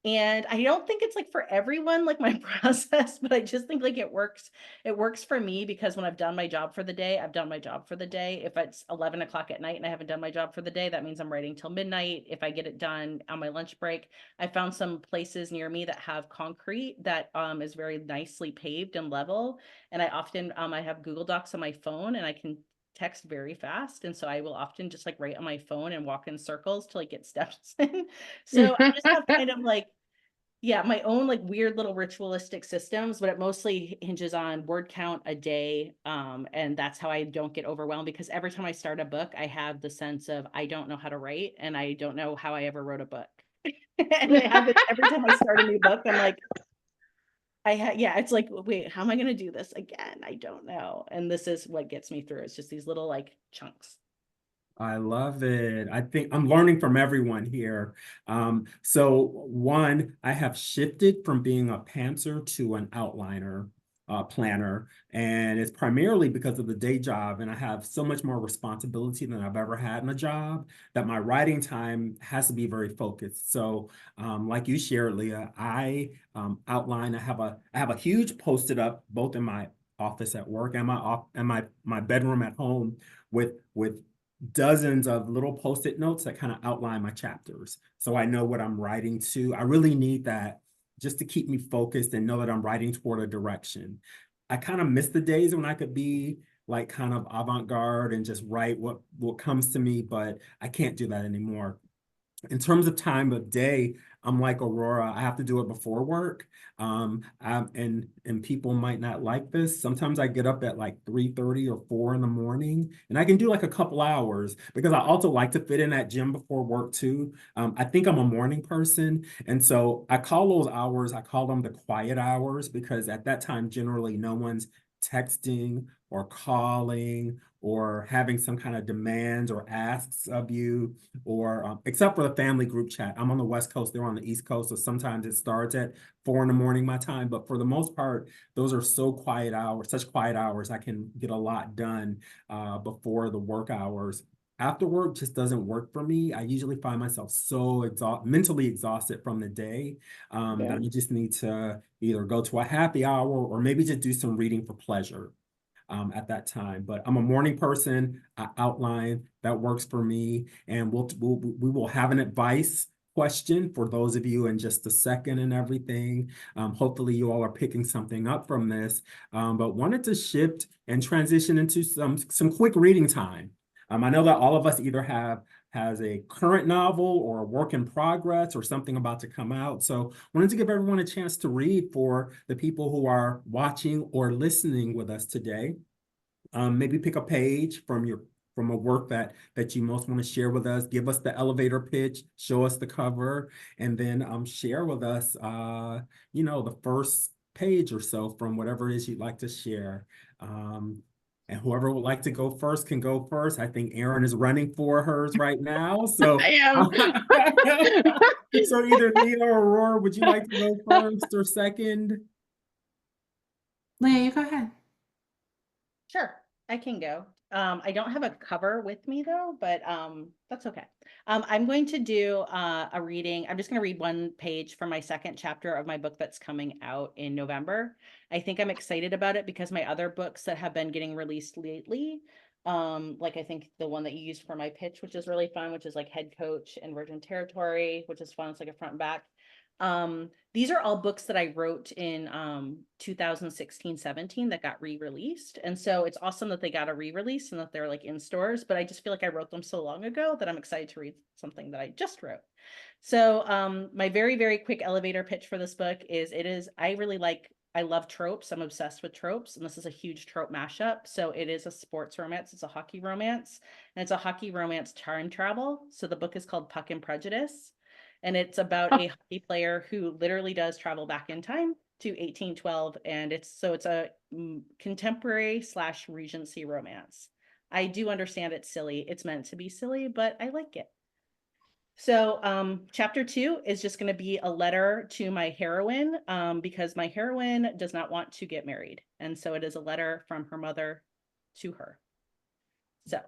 And I don't think it's like for everyone, like my process, but I just think like it works. It works for me because when I've done my job for the day, I've done my job for the day. If it's 11 o'clock at night and I haven't done my job for the day, that means I'm writing till midnight. If I get it done on my lunch break, I found some places near me that have concrete that is very nicely paved and level. And I often, I have Google Docs on my phone and I can text very fast. And so I will often just like write on my phone and walk in circles to like get steps in. So I just have kind of like, yeah, my own like weird little ritualistic systems, but it mostly hinges on word count a day. And that's how I don't get overwhelmed, because every time I start a book, I have the sense of I don't know how to write and I don't know how I ever wrote a book. And I have it every time I start a new book. I'm like, yeah, it's like, wait, how am I going to do this again? I don't know. And this is what gets me through. It's just these little like chunks. I love it. I think I'm learning from everyone here. So one, I have shifted from being a pantser to an outliner, planner, and it's primarily because of the day job. And I have so much more responsibility than I've ever had in a job that my writing time has to be very focused. So, like you shared, Leah, I outline. I have a huge post-it up both in my office at work and my bedroom at home with dozens of little post-it notes that kind of outline my chapters. So I know what I'm writing to. I really need that just to keep me focused and know that I'm writing toward a direction. I kind of miss the days when I could be like kind of avant-garde and just write what comes to me, but I can't do that anymore. In terms of time of day, I'm like Aurora. I have to do it before work. And people might not like this. Sometimes I get up at like 3:30 or 4 in the morning, and I can do like a couple hours because I also like to fit in that gym before work too. I think I'm a morning person, and so I call those hours, I call them the quiet hours because at that time, generally no one's texting or calling or having some kind of demands or asks of you, or except for the family group chat. I'm on the West Coast, they're on the East Coast, so sometimes it starts at 4 in the morning my time. But for the most part, those are so quiet hours, such quiet hours. I can get a lot done before the work hours. After work just doesn't work for me. I usually find myself so mentally exhausted from the day that I just need to either go to a happy hour or maybe just do some reading for pleasure at that time. But I'm a morning person. I outline that works for me, and we will have an advice question for those of you in just a second and everything. Hopefully you all are picking something up from this, but wanted to shift and transition into some quick reading time. I know that all of us either has a current novel or a work in progress or something about to come out. So wanted to give everyone a chance to read for the people who are watching or listening with us today. Maybe pick a page from a work that you most want to share with us. Give us the elevator pitch, show us the cover, and then share with us the first page or so from whatever it is you'd like to share. And whoever would like to go first can go first. I think Erin is running for hers right now. So, I am. so either Lia or Aurora, would you like to go first or second? Leah, you go ahead. Sure, I can go. I don't have a cover with me though, but that's okay. I'm going to do a reading. I'm just going to read one page from my second chapter of my book that's coming out in November. I think I'm excited about it because my other books that have been getting released lately, like I think the one that you used for my pitch, which is really fun, which is like Head Coach and Virgin Territory, which is fun. It's like a front and back. These are all books that I wrote in 2016-17 that got re-released. And so it's awesome that they got a re-release and that they're like in stores, but I just feel like I wrote them so long ago that I'm excited to read something that I just wrote. So my very, very quick elevator pitch for this book is I love tropes. I'm obsessed with tropes, and this is a huge trope mashup. So it is a sports romance. It's a hockey romance, and it's a hockey romance time travel. So the book is called Puck and Prejudice. And it's about a hockey player who literally does travel back in time to 1812. And it's a contemporary / Regency romance. I do understand it's silly. It's meant to be silly, but I like it. So chapter 2 is just going to be a letter to my heroine because my heroine does not want to get married. And so it is a letter from her mother to her. So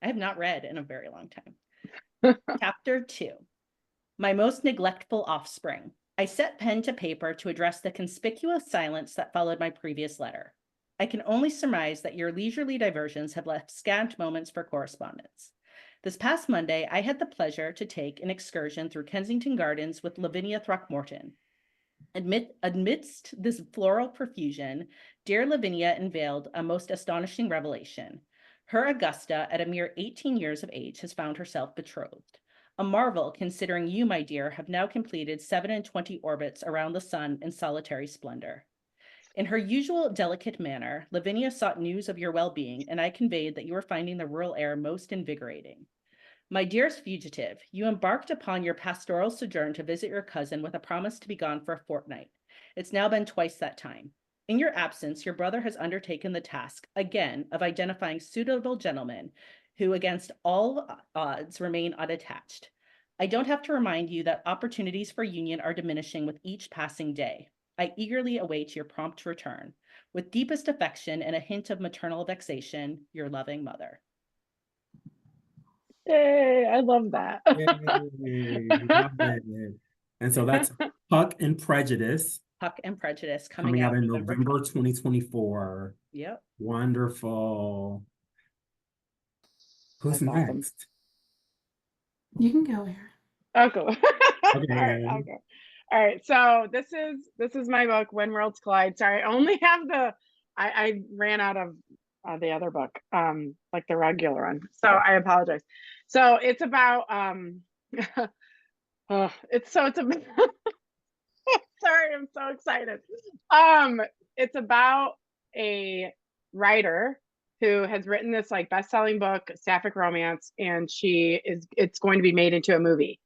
I have not read in a very long time. Chapter 2. My most neglectful offspring. I set pen to paper to address the conspicuous silence that followed my previous letter. I can only surmise that your leisurely diversions have left scant moments for correspondence. This past Monday, I had the pleasure to take an excursion through Kensington Gardens with Lavinia Throckmorton. Amidst this floral profusion, dear Lavinia unveiled a most astonishing revelation. Her Augusta, at a mere 18 years of age, has found herself betrothed. A marvel, considering you, my dear, have now completed 27 orbits around the sun in solitary splendor. In her usual delicate manner, Lavinia sought news of your well-being, and I conveyed that you were finding the rural air most invigorating. My dearest fugitive, you embarked upon your pastoral sojourn to visit your cousin with a promise to be gone for a fortnight. It's now been twice that time. In your absence, your brother has undertaken the task, again, of identifying suitable gentlemen who, against all odds, remain unattached. I don't have to remind you that opportunities for union are diminishing with each passing day. I eagerly await your prompt return. With deepest affection and a hint of maternal vexation, your loving mother. Yay, I love that. Yay, love it. And so that's Puck and Prejudice. Puck and Prejudice Coming out in November 2024. Yep. Wonderful. Who's That's next? awesome. You can go, Erin. Oh, cool. Okay. All right, I'll go. All right, so this is my book, When Worlds Collide. Sorry, I only have I ran out of the other book, like the regular one. So I apologize. So it's about Oh, it's a sorry, I'm so excited. It's about a writer who has written this like best-selling book, sapphic romance, and it's going to be made into a movie.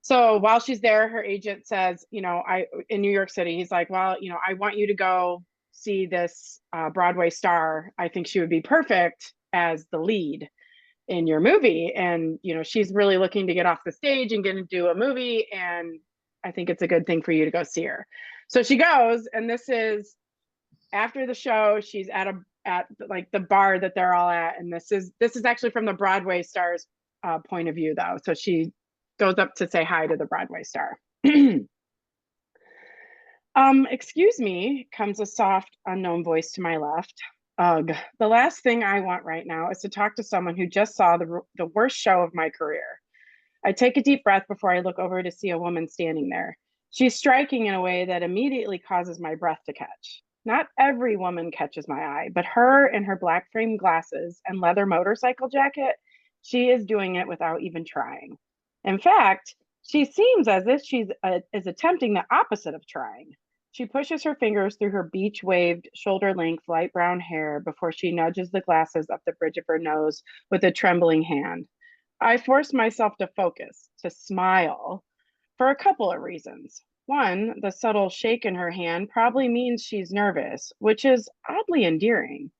So while she's there, her agent says, in New York City, he's like, well, I want you to go see this Broadway star. I think she would be perfect as the lead in your movie. And, she's really looking to get off the stage and get to do a movie. And I think it's a good thing for you to go see her. So she goes, and this is after the show. She's at like the bar that they're all at. And this is actually from the Broadway star's point of view, though. So she goes up to say hi to the Broadway star. Excuse me, comes a soft, unknown voice to my left. Ugh, the last thing I want right now is to talk to someone who just saw the worst show of my career. I take a deep breath before I look over to see a woman standing there. She's striking in a way that immediately causes my breath to catch. Not every woman catches my eye, but her in her black frame glasses and leather motorcycle jacket, she is doing it without even trying. In fact, she seems as if she is attempting the opposite of trying. She pushes her fingers through her beach-waved, shoulder-length, light brown hair before she nudges the glasses up the bridge of her nose with a trembling hand. I force myself to focus, to smile, for a couple of reasons. One, the subtle shake in her hand probably means she's nervous, which is oddly endearing.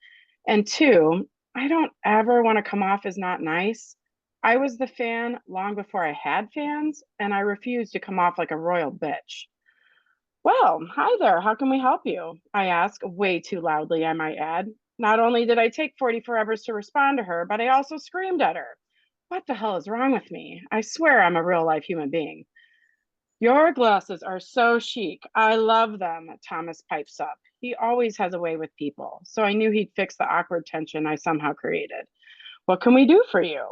And two, I don't ever want to come off as not nice. I was the fan long before I had fans, and I refuse to come off like a royal bitch. Well, hi there. How can we help you? I ask way too loudly, I might add. Not only did I take 40 forevers to respond to her, but I also screamed at her. What the hell is wrong with me? I swear I'm a real life human being. Your glasses are so chic. I love them, Thomas pipes up. He always has a way with people, so I knew he'd fix the awkward tension I somehow created. What can we do for you?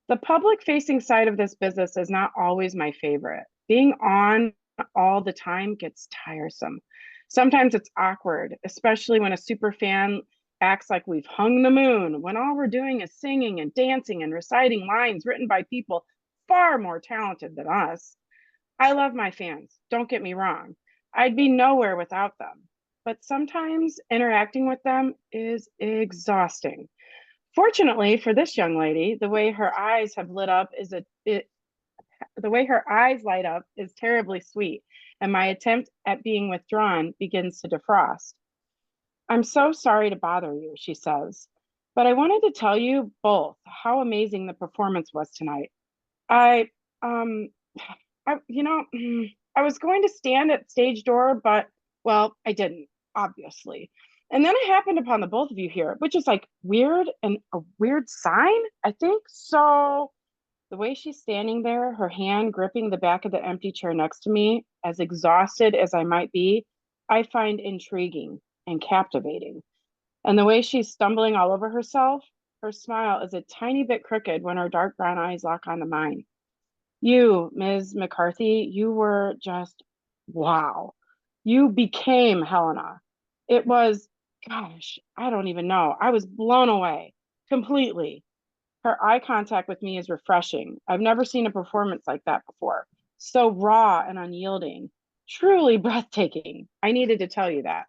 The public facing side of this business is not always my favorite. Being on all the time gets tiresome. Sometimes it's awkward, especially when a super fan acts like we've hung the moon, when all we're doing is singing and dancing and reciting lines written by people far more talented than us. I love my fans, don't get me wrong. I'd be nowhere without them. But sometimes interacting with them is exhausting. Fortunately for this young lady, the way her eyes have lit up the way her eyes light up is terribly sweet, and my attempt at being withdrawn begins to defrost. I'm so sorry to bother you, she says, but I wanted to tell you both how amazing the performance was tonight. I, um, I was going to stand at stage door, but, well, I didn't, obviously. And then I happened upon the both of you here, which is like weird and a weird sign, I think. So the way she's standing there, her hand gripping the back of the empty chair next to me, as exhausted as I might be, I find intriguing and captivating. And the way she's stumbling all over herself, her smile is a tiny bit crooked when her dark brown eyes lock onto mine. You, Ms. McCarthy, you were just wow. You became Helena. It was, gosh, I don't even know. I was blown away completely. Her eye contact with me is refreshing. I've never seen a performance like that before. So raw and unyielding, truly breathtaking. I needed to tell you that.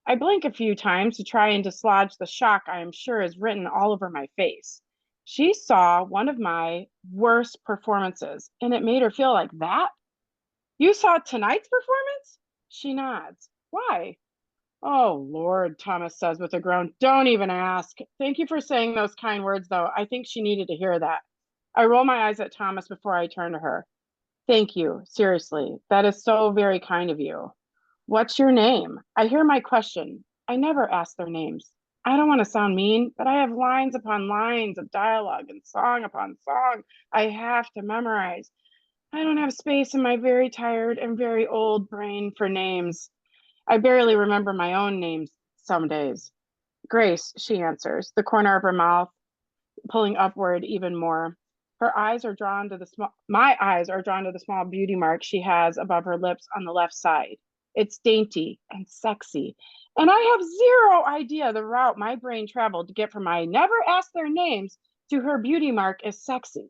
I blink a few times to try and dislodge the shock I am sure is written all over my face. She saw one of my worst performances, and it made her feel like that. You saw tonight's performance? She nods. Why? Oh, Lord, Thomas says with a groan. Don't even ask. Thank you for saying those kind words, though. I think she needed to hear that. I roll my eyes at Thomas before I turn to her. Thank you. Seriously, that is so very kind of you. What's your name? I hear my question. I never ask their names. I don't want to sound mean, but I have lines upon lines of dialogue and song upon song I have to memorize. I don't have space in my very tired and very old brain for names. I barely remember my own names some days. Grace, she answers, the corner of her mouth pulling upward even more. Her eyes are drawn to my eyes are drawn to the small beauty mark she has above her lips on the left side. It's dainty and sexy. And I have zero idea the route my brain traveled to get from I never asked their names to her beauty mark is sexy.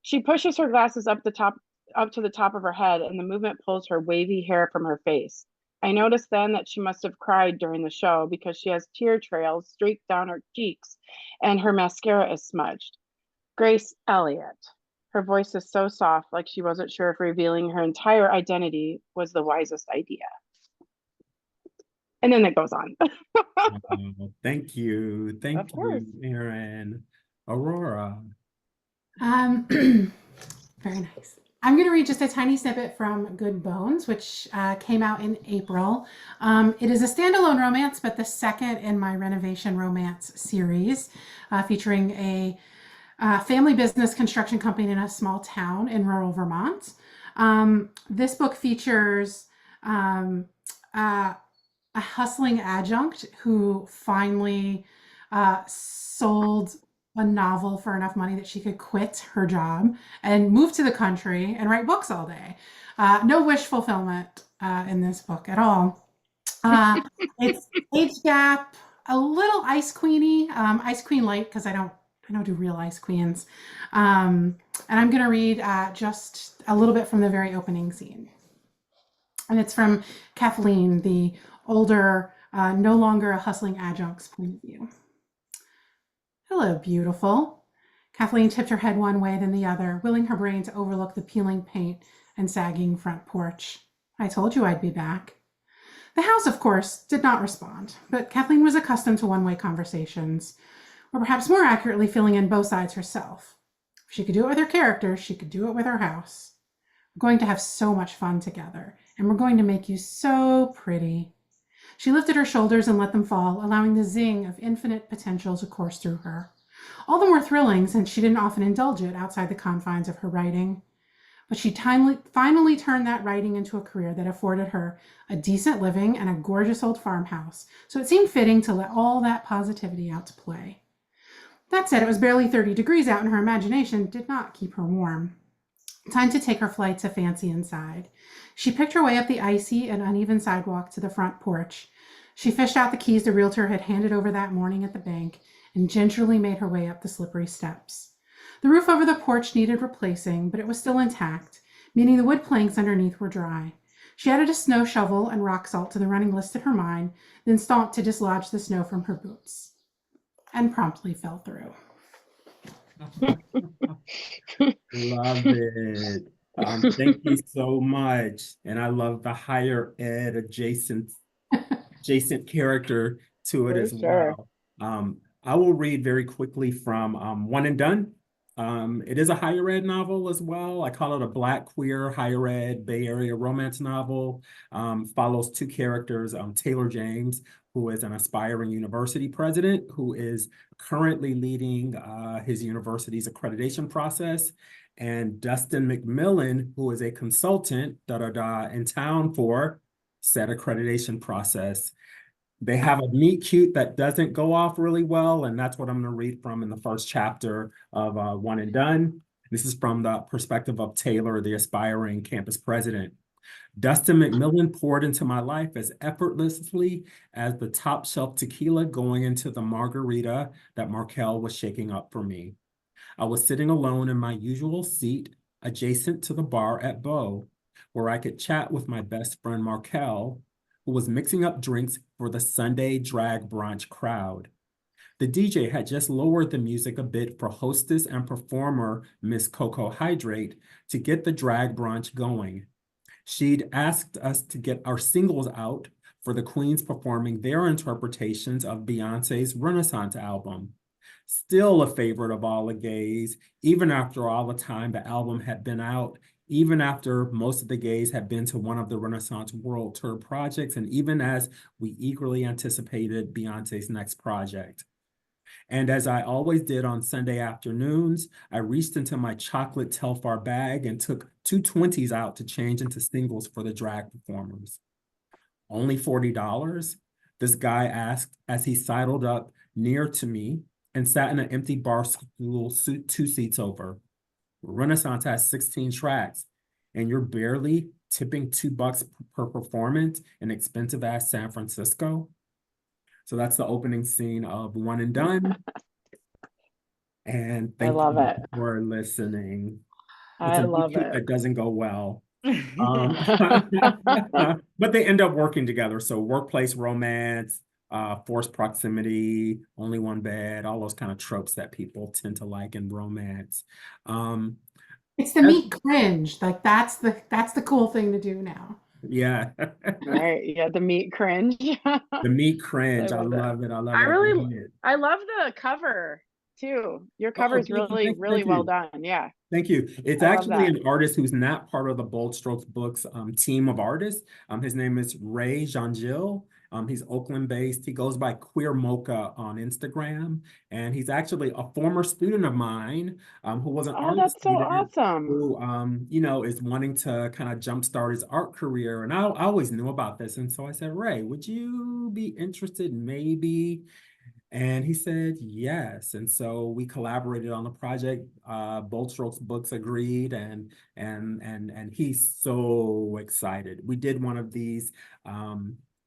She pushes her glasses up the top up to the top of her head, and the movement pulls her wavy hair from her face. I noticed then that she must have cried during the show because she has tear trails streaked down her cheeks and her mascara is smudged. Grace Elliott. Her voice is so soft, like she wasn't sure if revealing her entire identity was the wisest idea. And then it goes on. Thank you. Of course. Erin. Aurora. Very nice. I'm going to read just a tiny snippet from Good Bones, which came out in April. It is a standalone romance, but the second in my renovation romance series, featuring a family business construction company in a small town in rural Vermont. This book features a hustling adjunct who finally sold a novel for enough money that she could quit her job and move to the country and write books all day. No wish fulfillment in this book at all. It's age gap, a little Ice Queeny, Ice Queen light, because I don't do real Ice Queens. And I'm going to read just a little bit from the very opening scene. And it's from Kathleen, the older, no longer a hustling adjunct's point of view. Hello, beautiful. Kathleen tipped her head one way, then the other, willing her brain to overlook the peeling paint and sagging front porch. I told you I'd be back. The house, of course, did not respond, but Kathleen was accustomed to one-way conversations, or perhaps more accurately, filling in both sides herself. If she could do it with her character, she could do it with her house. We're going to have so much fun together, and we're going to make you so pretty. She lifted her shoulders and let them fall, allowing the zing of infinite potential to course through her. All the more thrilling since she didn't often indulge it outside the confines of her writing. But she finally turned that writing into a career that afforded her a decent living and a gorgeous old farmhouse, so it seemed fitting to let all that positivity out to play. That said, it was barely 30 degrees out, and her imagination did not keep her warm. Time to take her flight to fancy inside. She picked her way up the icy and uneven sidewalk to the front porch. She fished out the keys the realtor had handed over that morning at the bank and gingerly made her way up the slippery steps. The roof over the porch needed replacing, but it was still intact, meaning the wood planks underneath were dry. She added a snow shovel and rock salt to the running list in her mind, then stomped to dislodge the snow from her boots, and promptly fell through. Love it. Thank you so much. And I love the higher ed adjacent character to it as well. I will read very quickly from One and Done. It is a higher ed novel as well. I call it a Black queer higher ed Bay Area romance novel. Follows two characters, Taylor James, who is an aspiring university president who is currently leading his university's accreditation process, and Dustin McMillan, who is a consultant in town for said accreditation process. They have a meet cute that doesn't go off really well, and that's what I'm going to read from in the first chapter of One and Done. This is from the perspective of Taylor, the aspiring campus president. Dustin McMillan poured into my life as effortlessly as the top shelf tequila going into the margarita that Markel was shaking up for me. I was sitting alone in my usual seat adjacent to the bar at Beau, where I could chat with my best friend Markel, who was mixing up drinks for the Sunday drag brunch crowd. The DJ had just lowered the music a bit for hostess and performer Miss Coco Hydrate to get the drag brunch going. She'd asked us to get our singles out for the queens performing their interpretations of Beyonce's Renaissance album. Still a favorite of all the gays, even after all the time the album had been out, even after most of the gays had been to one of the Renaissance World Tour projects, and even as we eagerly anticipated Beyonce's next project. And as I always did on Sunday afternoons, I reached into my chocolate Telfar bag and took two 20s out to change into singles for the drag performers. Only $40? This guy asked as he sidled up near to me and sat in an empty bar stool 2 seats over. Renaissance has 16 tracks, and you're barely tipping $2 per performance in expensive ass San Francisco. So that's the opening scene of One and Done. And thank you for listening. It's I a meet love cute it. that doesn't go well. Um, but they end up working together. So workplace romance, forced proximity, only one bed, all those kind of tropes that people tend to like in romance. Um, It's the as- meat cringe. Like that's the cool thing to do now. yeah, Right. Yeah, the meat cringe. the meat I cringe. I love that. love it. I love I it. I really, love it. I love the cover too. Your cover Oh, is really, really thank well you. done. Yeah, Thank you. It's I love actually that. an artist who's not part of the Bold Strokes Books team of artists. His name is Ray Jean-Gilles. He's Oakland based. He goes by Queer Mocha on Instagram. And he's actually a former student of mine who was an Oh, art that's so student awesome. who, is wanting to kind of jumpstart his art career. And I always knew about this. And so I said, Ray, would you be interested maybe? And he said yes. And so we collaborated on the project. Bold Strokes Books agreed, and he's so excited. We did one of these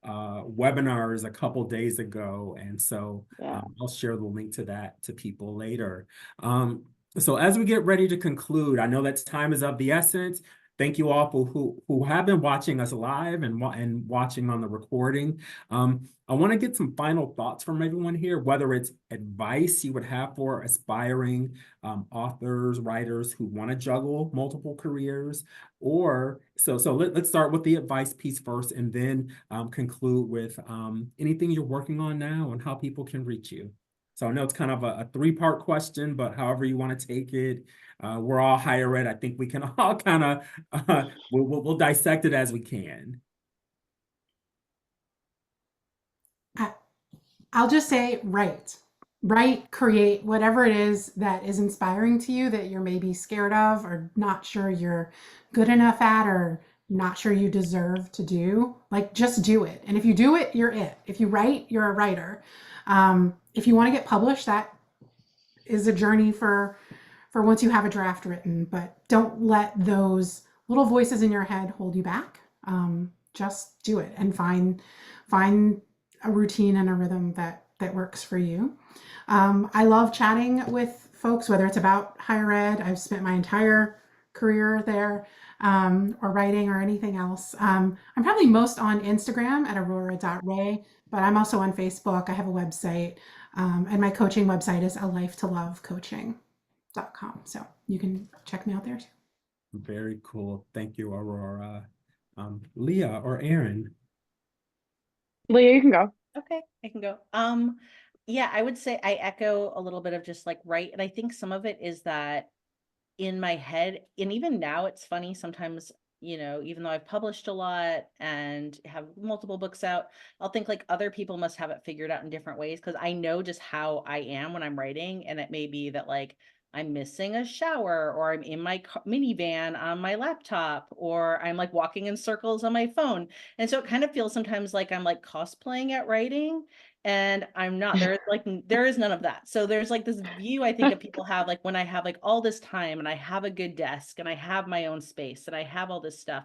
webinars a couple days ago, and so Yeah. I'll share the link to that to people later. So as we get ready to conclude, I know that time is of the essence. Thank you all for who have been watching us live and watching on the recording. I want to get some final thoughts from everyone here, whether it's advice you would have for aspiring authors, writers who want to juggle multiple careers, or let's start with the advice piece first, and then conclude with anything you're working on now and how people can reach you. So I know it's kind of a three-part question, but however you want to take it, we're all higher ed. I think we can all kind of we'll dissect it as we can. I, I'll just say write, create whatever it is that is inspiring to you that you're maybe scared of or not sure you're good enough at or not sure you deserve to do. Like just do it. And if you do it, you're it. If you write, you're a writer. If you want to get published, that is a journey for once you have a draft written, but don't let those little voices in your head hold you back. Just do it and find a routine and a rhythm that works for you. I love chatting with folks, whether it's about higher ed. I've spent my entire career there, or writing or anything else. I'm probably most on Instagram at aurora.ray, but I'm also on Facebook. I have a website, and my coaching website is alifetoLoveCoaching.com. So you can check me out there too. Very cool. Thank you, Aurora. Lia or Erin? Leah, you can go. Okay, I can go. Yeah, I would say I echo a little bit of just like right. And I think some of it is that in my head, and even now it's funny sometimes, even though I've published a lot and have multiple books out, I'll think like other people must have it figured out in different ways because I know just how I am when I'm writing. And it may be that like I'm missing a shower or I'm in my minivan on my laptop or I'm like walking in circles on my phone. And so it kind of feels sometimes like I'm like cosplaying at writing and I'm not. There is none of that. So there's like this view I think of people have like when I have like all this time and I have a good desk and I have my own space and I have all this stuff,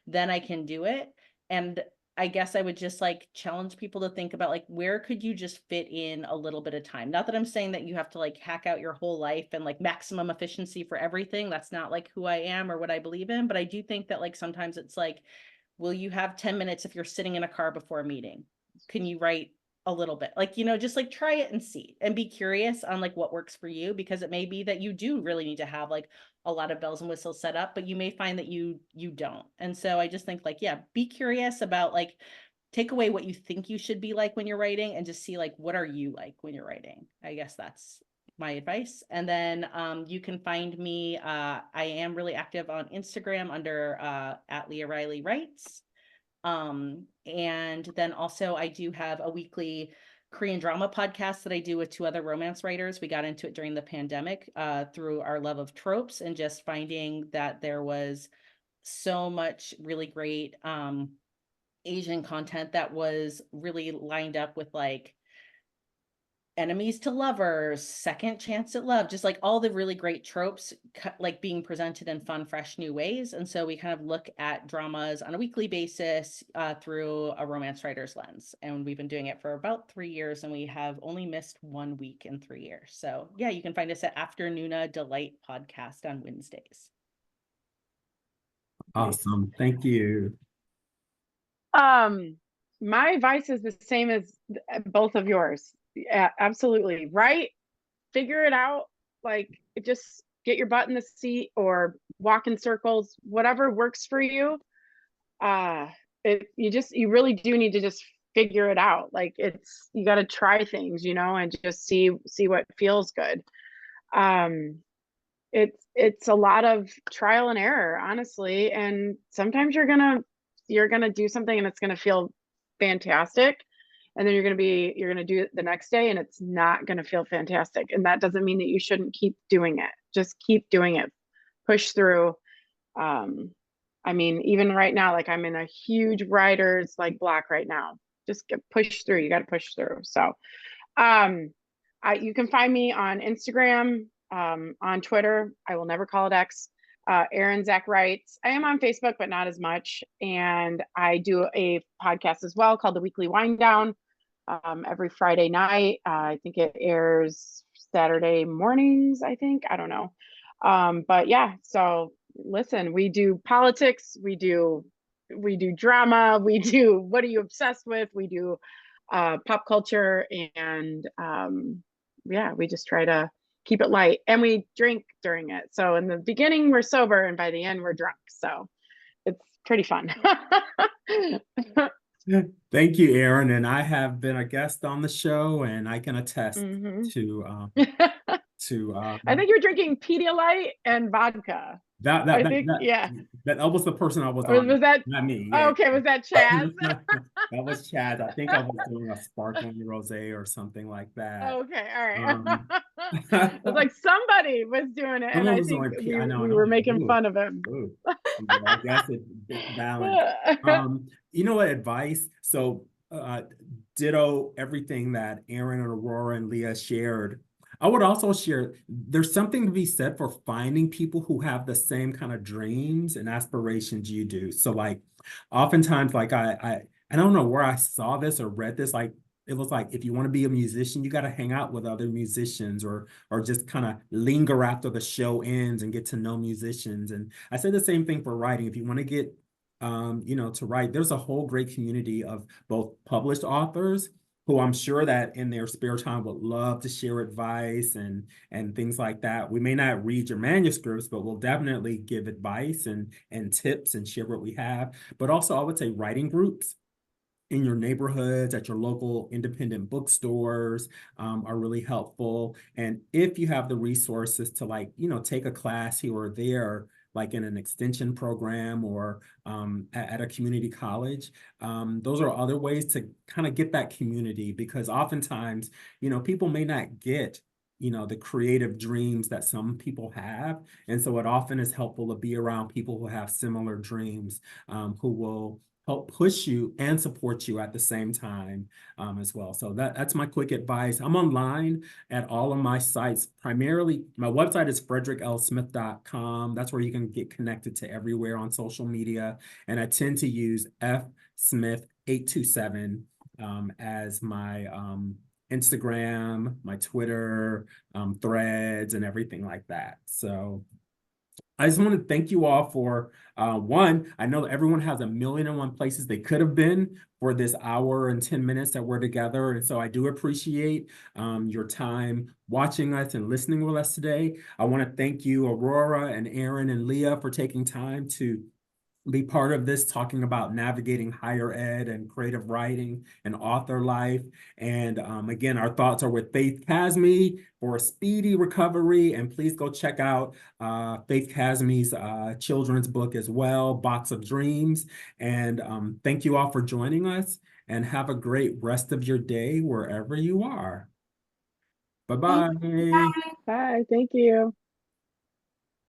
then I can do it. And I guess I would just like challenge people to think about like where could you just fit in a little bit of time. Not that I'm saying that you have to like hack out your whole life and like maximum efficiency for everything. That's not like who I am or what I believe in, but I do think that like sometimes it's like, will you have 10 minutes if you're sitting in a car before a meeting? Can you write a little bit? Like, just like try it and see and be curious on like what works for you, because it may be that you do really need to have like a lot of bells and whistles set up, but you may find that you don't. And so I just think like, yeah, be curious about like take away what you think you should be like when you're writing and just see like what are you like when you're writing. I guess that's my advice. And then you can find me, I am really active on Instagram under at Lia Riley Writes. And then also I do have a weekly Korean drama podcast that I do with two other romance writers. We got into it during the pandemic through our love of tropes and just finding that there was so much really great Asian content that was really lined up with like enemies to lovers, second chance at love, just like all the really great tropes like being presented in fun, fresh new ways. And so we kind of look at dramas on a weekly basis through a romance writer's lens. And we've been doing it for about 3 years and we have only missed 1 week in 3 years. So yeah, you can find us at Afternoona Delight podcast on Wednesdays. Awesome. Thank you. My advice is the same as both of yours. Yeah, absolutely. Write, figure it out. Like, just get your butt in the seat or walk in circles, whatever works for you. You really do need to just figure it out. Like, you got to try things, and just see what feels good. It's a lot of trial and error, honestly, and sometimes you're gonna do something and it's gonna feel fantastic, and then you're gonna do it the next day and it's not gonna feel fantastic, and that doesn't mean that you shouldn't keep doing it. Just keep doing it, push through. I mean, even right now, like, I'm in a huge writer's block right now. Just push through. You got to push through. So you can find me on Instagram, on Twitter. I will never call it X. Erin Zak writes. I am on Facebook, but not as much. And I do a podcast as well called The Weekly Wind Down, every Friday night. I think it airs Saturday mornings, I think. I don't know. But yeah, so listen, we do politics, we do drama, we do what are you obsessed with, we do pop culture, and yeah, we just try to keep it light, and we drink during it. So in the beginning we're sober and by the end we're drunk, so it's pretty fun. Thank you, Erin. And I have been a guest on the show, and I can attest to I think you're drinking Pedialyte and vodka. that was the person I was Or on. was that not me? Yeah. Okay, was that Chaz? That was Chaz. I think I was doing a sparkling rosé or something like that. Okay, all right. It was like somebody was doing it, and I think we were making fun of him. I guess it's balance. You know what advice? So ditto everything that Erin and Aurora and Lia shared. I would also share, there's something to be said for finding people who have the same kind of dreams and aspirations you do. So oftentimes, I don't know where I saw this or read this, it was like, if you want to be a musician, you got to hang out with other musicians or just kind of linger after the show ends and get to know musicians. And I say the same thing for writing. If you want to get, to write, there's a whole great community of both published authors who I'm sure that in their spare time would love to share advice and things like that. We may not read your manuscripts, but we'll definitely give advice and tips and share what we have. But also, I would say writing groups in your neighborhoods, at your local independent bookstores are really helpful. And if you have the resources to take a class here or there, like in an extension program or at a community college, those are other ways to kind of get that community, because oftentimes, people may not get the creative dreams that some people have. And so it often is helpful to be around people who have similar dreams, who will help push you and support you at the same time as well. So that's my quick advice. I'm online at all of my sites. Primarily, my website is frederickelsmith.com. That's where you can get connected to everywhere on social media. And I tend to use fsmith827 as my Instagram, my Twitter, threads, and everything like that. So I just want to thank you all for one. I know that everyone has a million and one places they could have been for this hour and 10 minutes that we're together. And so I do appreciate your time watching us and listening with us today. I want to thank you, Aurora and Erin and Lia, for taking time to be part of this, talking about navigating higher ed and creative writing and author life. And again, our thoughts are with Faith Kazmi for a speedy recovery. And please go check out Faith Kazmi's children's book as well, Box of Dreams. And thank you all for joining us, and have a great rest of your day wherever you are. Bye-bye. Bye. Bye, thank you.